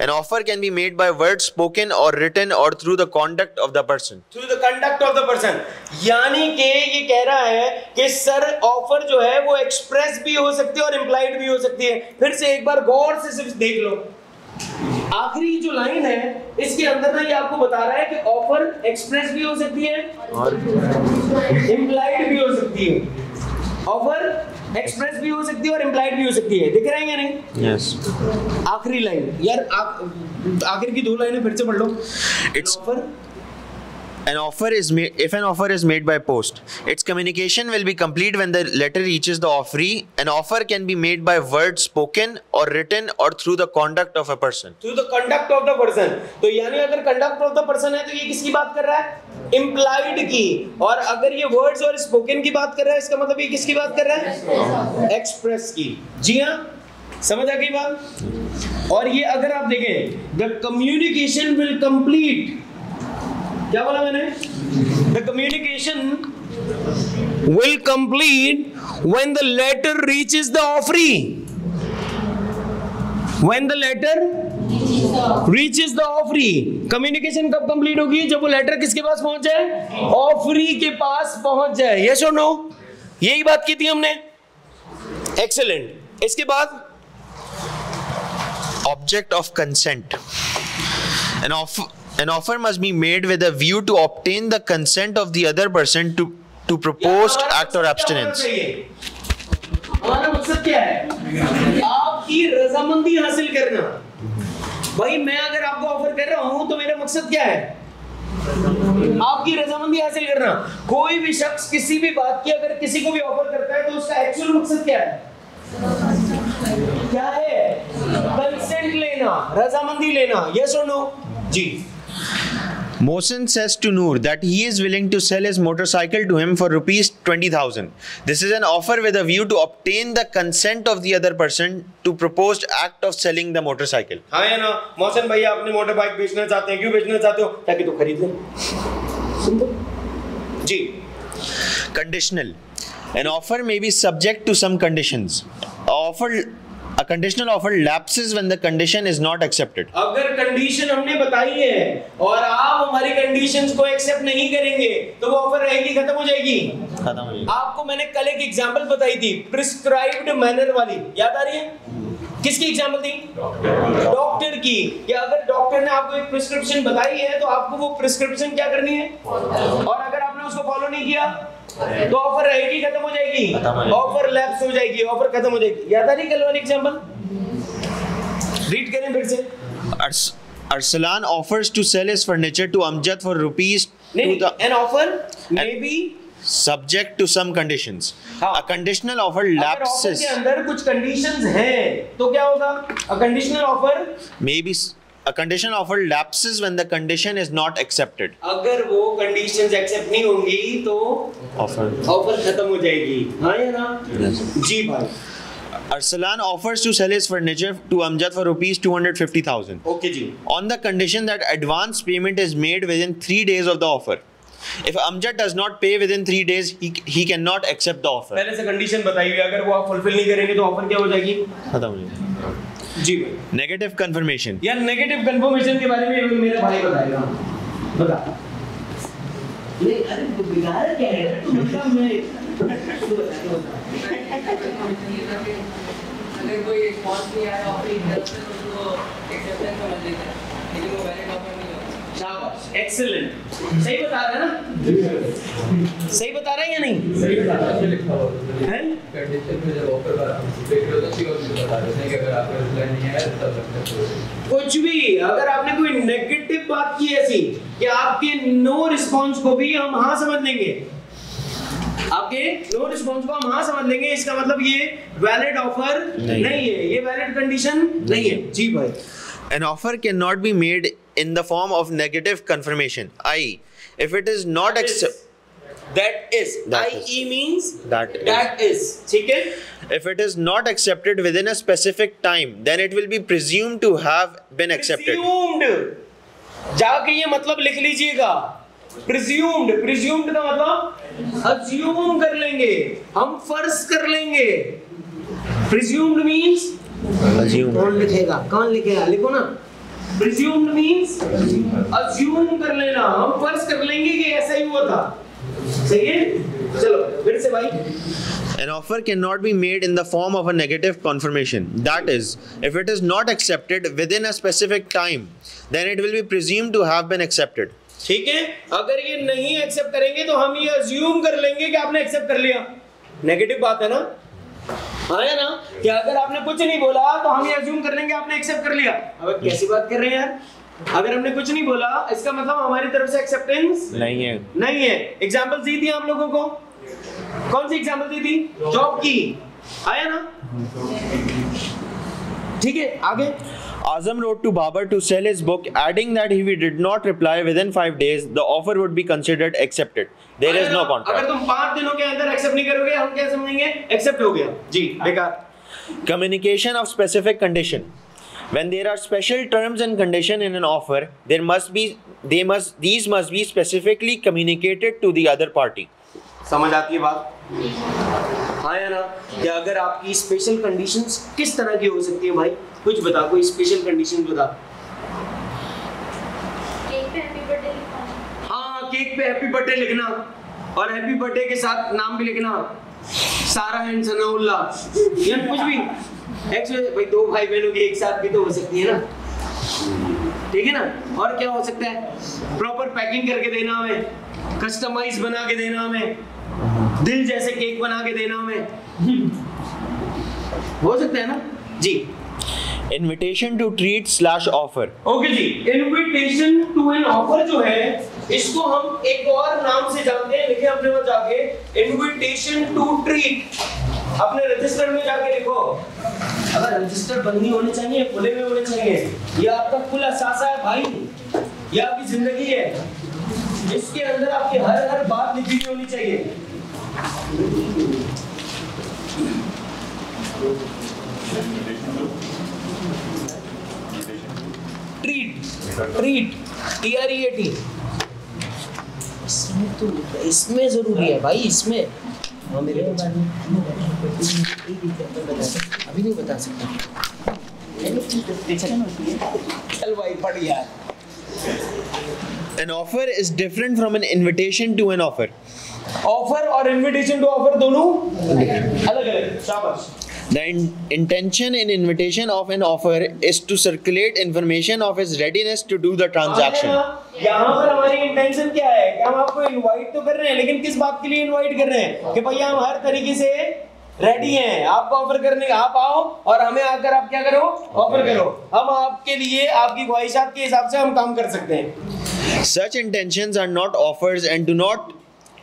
An offer can be made by words spoken or written or through the conduct of the person. Through the conduct of the person. यानी कि ये कह रहा है कि sir offer जो है वो एक्सप्रेस भी हो सकती है और इम्प्लाइड भी हो सकती है। फिर से एक बार गौर से सिर्फ देख लो। आखिरी जो लाइन है इसके अंदर ना ये आपको बता रहा है कि ऑफर एक्सप्रेस भी हो सकती है और इम्प्लाइड भी हो सकती है। ऑफर एक्सप्रेस भी हो सकती है और इम्प्लाइड भी हो सकती है। दिख रहे हैं या नहीं? Yes. आखिरी लाइन यार, आखिर की दो लाइनें फिर से पढ़ लो। It's offer. An offer is made if an offer is made by post. Its communication will be complete when the letter reaches the offeree. An offer can be made by words spoken or written or through the conduct of a person. Through the conduct of the person. तो यानी अगर conduct of the person है तो ये किसकी बात कर रहा है? Implied की। और अगर ये words और spoken की बात कर रहा है इसका मतलब ये किसकी बात कर रहा है? Express की। जी हाँ, समझ आ गई बात? और ये अगर आप देखें the communication will complete, क्या बोला मैंने? The communication will complete when the letter reaches the offeree. When the letter reaches the offeree. Communication कब complete होगी? जब वो लेटर किसके पास पहुंच जाए? ऑफरी के पास पहुंच जाए। Yes or no? यही बात की थी हमने। Excellent. इसके बाद object of consent. An offer must be made with a view to obtain the consent of the other person to proposed act or abstinence. हमारा मकसद क्या है? आपकी रजामंदी हासिल करना। भाई मैं अगर आपको ऑफर कर रहा हूं तो मेरा मकसद क्या है? आपकी रजामंदी हासिल करना। कोई भी शख्स किसी भी बात की अगर किसी को भी ऑफर करता है तो उसका एक्चुअल मकसद क्या है? क्या है? कंसेंट लेना, रजामंदी लेना। यस और नो? जी। Mohsin says to Noor that he is willing to sell his motorcycle to him for rupees 20,000. This is an offer with a view to obtain the consent of the other person to proposed act of selling the motorcycle. हाँ या ना? मोहसिन भैया अपनी motor bike बेचना चाहते हैं, क्यों बेचना चाहते हो? ताकि तो खरीद लें। सिंपल। जी। Conditional. An offer may be subject to some conditions. A conditional offer lapses when the condition is not accepted. अगर कंडीशन हमने बताई है और आप हमारी कंडीशंस को एक्सेप्ट नहीं करेंगे तो वो ऑफर रहेगी, खत्म हो जाएगी। खत्म हो जाएगी। आपको मैंने कल एक एग्जांपल बताई थी प्रिस्क्राइब्ड मैनर वाली, याद आ रही है? किसकी एग्जांपल थी? डॉक्टर की। कि अगर डॉक्टर ने आपको एक प्रिस्क्रिप्शन बताई है तो आपको वो प्रिस्क्रिप्शन क्या करनी है, और अगर आपने उसको फॉलो नहीं किया तो ऑफर रहेगी, खत्म हो जाएगी, ऑफर लैप्स हो जाएगी, ऑफर खत्म हो जाएगी। याद आ रही कल वाली एग्जांपल? रीड करें फिर से। Arsalan offers to sell his furniture to Amjad for rupees. An offer may be subject to some conditions. A conditional offer lapses. अगर ऑफर के अंदर कुछ कंडीशंस हैं तो क्या होगा? A conditional offer maybe. A conditional offer lapses when the condition is not accepted. अगर वो conditions accept नहीं होंगी तो offer खत्म हो जाएगी। हाँ या ना? Yes. जी भाई। Arsalan offers to sell his furniture to Amjad for rupees 250,000. Okay ji. On the condition that advance payment is made within 3 days of the offer. If Amjad does not pay within 3 days, he cannot accept the offer. पहले से condition बताई हुई है, अगर वो आप fulfill नहीं करेंगे तो offer क्या हो जाएगी? खत्म हो जाएगी। जी भाई। Negative confirmation. यार नेगेटिव कंफर्मेशन के बारे में मेरा भाई बताएगा। बता। नहीं अरे बिगाड़ क्या है? तू मतलब मैं अगर कोई रिस्पांस नहीं आया ऑफर की तरफ से तो उसको एक्सेप्टेंस समझ लेते हैं, लेकिन वो वैलिड ऑफर नहीं होता। शाबाश, एक्सीलेंट। सही बता रहा है ना? सही बता रहा है या नहीं? सही बता रहा है। लिखा हुआ है कंडीशन में जब ऑफर का देख लो तो ठीक है, बता देते हैं कि अगर आपका रिप्लाई नहीं आया तब तक कुछ भी अगर आपने कोई नेगेटिव बात की ऐसी कि आपके नो रिस्पांस को भी हम हाँ समझ लेंगे, आपके नो रिस्पांस को हम हाँ समझ लेंगे, इसका मतलब ये वैलिड ऑफर नहीं है, ये वैलिड कंडीशन नहीं है। जी भाई। An offer cannot be made in the form of negative confirmation, i.e. if it is not accepted. That is. I.e. means that is. ठीक है? If it is not accepted within a specific time, then it will be presumed to have been accepted. Presumed. जाके ये मतलब लिख लीजिएगा। Presumed का मतलब assume कर लेंगे, हम फर्ज कर लेंगे। Presumed means Assume. कौन लिखेगा? लिखो ना। Presumed means assume कर लेना, हम फर्ज कर लेंगे कि ऐसा ही हुआ था। सही है? चलो फिर से भाई। An offer cannot be made in the form of a negative confirmation. That is, if it is not accepted within a specific time, then it will be presumed to have been accepted. ठीक है? अगर ये नहीं accept करेंगे तो हम ये assume कर लेंगे कि आपने एक्सेप्ट कर लिया। नेगेटिव बात है ना? हाँ या ना? कि अगर आपने कुछ नहीं बोला तो हम ये अज्यूम कर लेंगे आपने एक्सेप्ट कर लिया। अब कैसी बात कर रहे हैं यार? अगर हमने कुछ नहीं बोला इसका मतलब हमारी तरफ से एक्सेप्टेंस नहीं है। एग्जांपल दी थी आप लोगों को, कौन सी एग्जांपल दी थी? जॉब की। आया ना? ठीक है, आगे। Azam wrote to Babar to sell his book, adding that if he did not reply within 5 days, the offer would be considered accepted. There is no contract. अगर तुम 5 दिनों के अंदर एक्सेप्ट नहीं करोगे, हम क्या समझेंगे? एक्सेप्ट हो गया। जी, बेकार। Communication of specific condition. When there are special terms and condition in an offer, these must be specifically communicated to the other party. समझ आती है बात? हाँ या ना? कि अगर आपकी स्पेशल कंडीशंस किस तरह की हो सकती है भाई? कुछ बता, कोई स्पेशल कंडीशन बता। केक पे हैप्पी बर्थडे लिखना। हाँ, केक पे हैप्पी बर्थडे लिखना और हैप्पी बर्थडे के साथ नाम भी लिखना, सारा एंड सनाउल्लाह, या कुछ भी। एक्स भाई, दो भाई बहनों की एक साथ भी तो हो सकती है ना, ठीक है ना। और क्या हो सकता है, प्रॉपर पैकिंग करके देना हमें, कस्टमाइज बना के देना हमें, दिल जैसे केक बना के देना हमें, हो सकता है ना जी। Invitation to treat / offer. Okay जी, इनविटेशन टू एन ऑफर जो है इसको हम एक और नाम से जानते हैं, लिखे अपने पास जाके, इनविटेशन टू ट्रीट। अपने रजिस्टर में जाके लिखो, अगर रजिस्टर बंद नहीं होने चाहिए, खुले में होने चाहिए। ये आपका कुल असासा है भाई, ये आपकी जिंदगी है, इसके अंदर आपकी हर बात लिखी हुई होनी चाहिए। ट्रीट TREAT, इसमें तो इसमें जरूरी है भाई, इसमें। हाँ मेरे अभी नहीं बता सकता, चल भाई पढ़ यार। An offer is different from an invitation to an offer. Offer और इनविटेशन टू ऑफर दोनों अलग-अलग, शाबाश। The intention in invitation of an offer is to circulate information of his readiness to do the transaction. यहाँ पर हमारी intention क्या है कि हम आपको इनवाइट तो कर रहे हैं, लेकिन किस बात के लिए इनवाइट कर रहे हैं कि भैया हम हर तरीके से रेडी हैं आपको ऑफर करने, आप आओ और हमें आकर आप क्या करो, ऑफर करो। हम आपके लिए आपकी ख्वाहिशात के हिसाब से हम काम कर सकते हैं। Such intentions are not offers and do not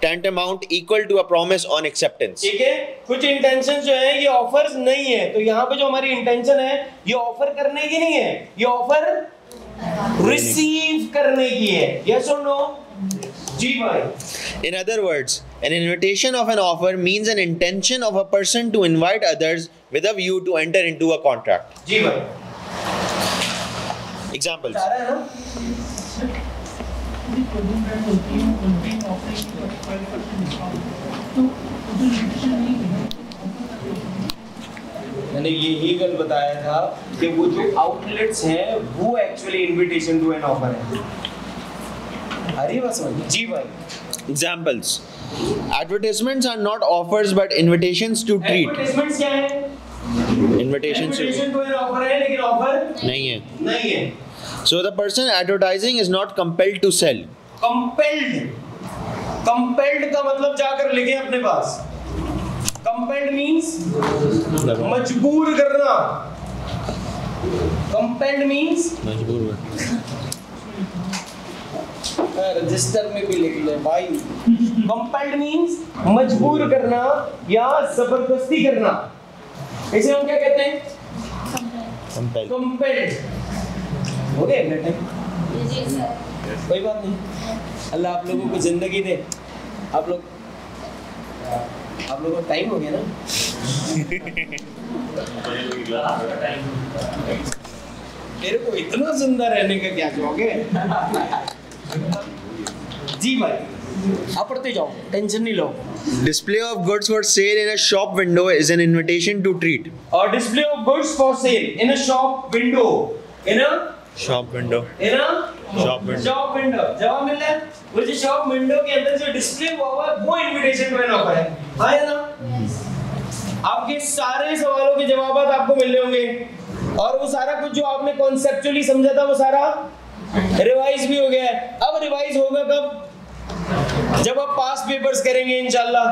tantamount equal to a promise on acceptance. ठीक है, कुछ इंटेंशन जो है ये ऑफर्स नहीं है, तो यहाँ पे जो हमारी इंटेंशन है ये ऑफर करने की नहीं है, ये ऑफर रिसीव करने की है। यस और नो जी भाई। In other words, an invitation of an offer means an intention of a person to invite others with a view to enter into a contract. जी भाई। Examples. मैंने यही गल बताया था कि वो जो आउटलेट्स हैं वो actually invitation to an offer है। अरे बस जी भाई। Examples. Advertisements are not offers but invitations to treat. Advertisements क्या है? Invitations to invitation to an offer है, लेकिन ऑफर नहीं है. नहीं है। So the person advertising is not compelled to sell. Compelled, compelled का मतलब जाकर लिखे अपने पास। कंपेल्ड मींस मजबूर करना, कंपेल्ड मींस मजबूर। रजिस्टर में भी लिख ले भाई। कंपेल्ड मींस मजबूर करना या जबरदस्ती करना, इसे हम क्या कहते हैं? कंपेल्ड। हो गया बेटे? जी सर। कोई बात नहीं, अल्लाह आप लोगों को जिंदगी दे। आप लोगों को टाइम हो गया ना? मेरे को इतना जिंदा रहने का क्या शौक है जी भाई। आप पढ़ते जाओ, टेंशन नहीं लो। Display of goods for sale in a shop window is an invitation to treat. और display of goods for sale in a shop window, in a Shop window. in a Shop window. Shop window. जवाब मिल रहा है? वो जो shop window के अंदर जो display हुआ हुआ है वो इनविटेशन टू एन ऑफर है। हाँ या ना? आपके सारे सवालों के जवाब आपको मिल रहे होंगे और वो सारा कुछ जो आपने कॉन्सेप्चुअली समझा था वो सारा रिवाइज भी हो गया है। अब रिवाइज होगा कब? जब आप पास पेपर्स करेंगे इंशाल्लाह।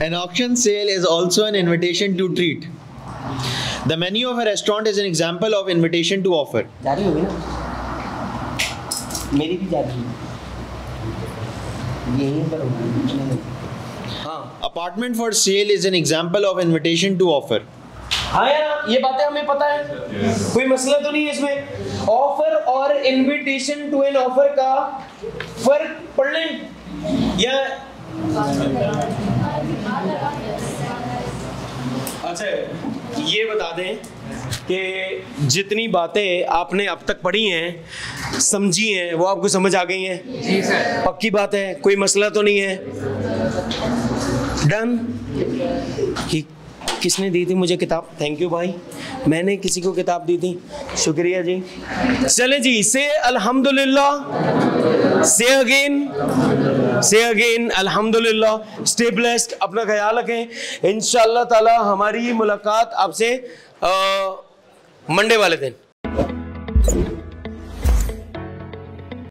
An auction sale is also an invitation to treat. The menu of a restaurant is an example of invitation to offer. जा रही होगी ना? मेरी भी जा रही है। यहीं पर होगी। हाँ। Apartment for sale is an example of invitation to offer. हाँ यार, ये बातें हमें पता है, कोई मसला तो नहीं है इसमें। ऑफर और इनविटेशन टू एन ऑफर का फर्क पढ़ लें या अच्छा ये बता दें कि जितनी बातें आपने अब तक पढ़ी हैं, समझी हैं, वो आपको समझ आ गई हैं? जी सर। पक्की बात है, कोई मसला तो नहीं है? डन। किसने दी थी मुझे किताब? थैंक यू भाई, मैंने किसी को किताब दी थी, शुक्रिया जी। चले जी, से अल्हम्दुलिल्लाह, से अगेन से अगेन अल्हम्दुलिल्लाह, स्टे ब्लेस्ड, अपना ख्याल रखें। इंशाअल्लाह ताला हमारी मुलाकात आपसे मंडे वाले दिन।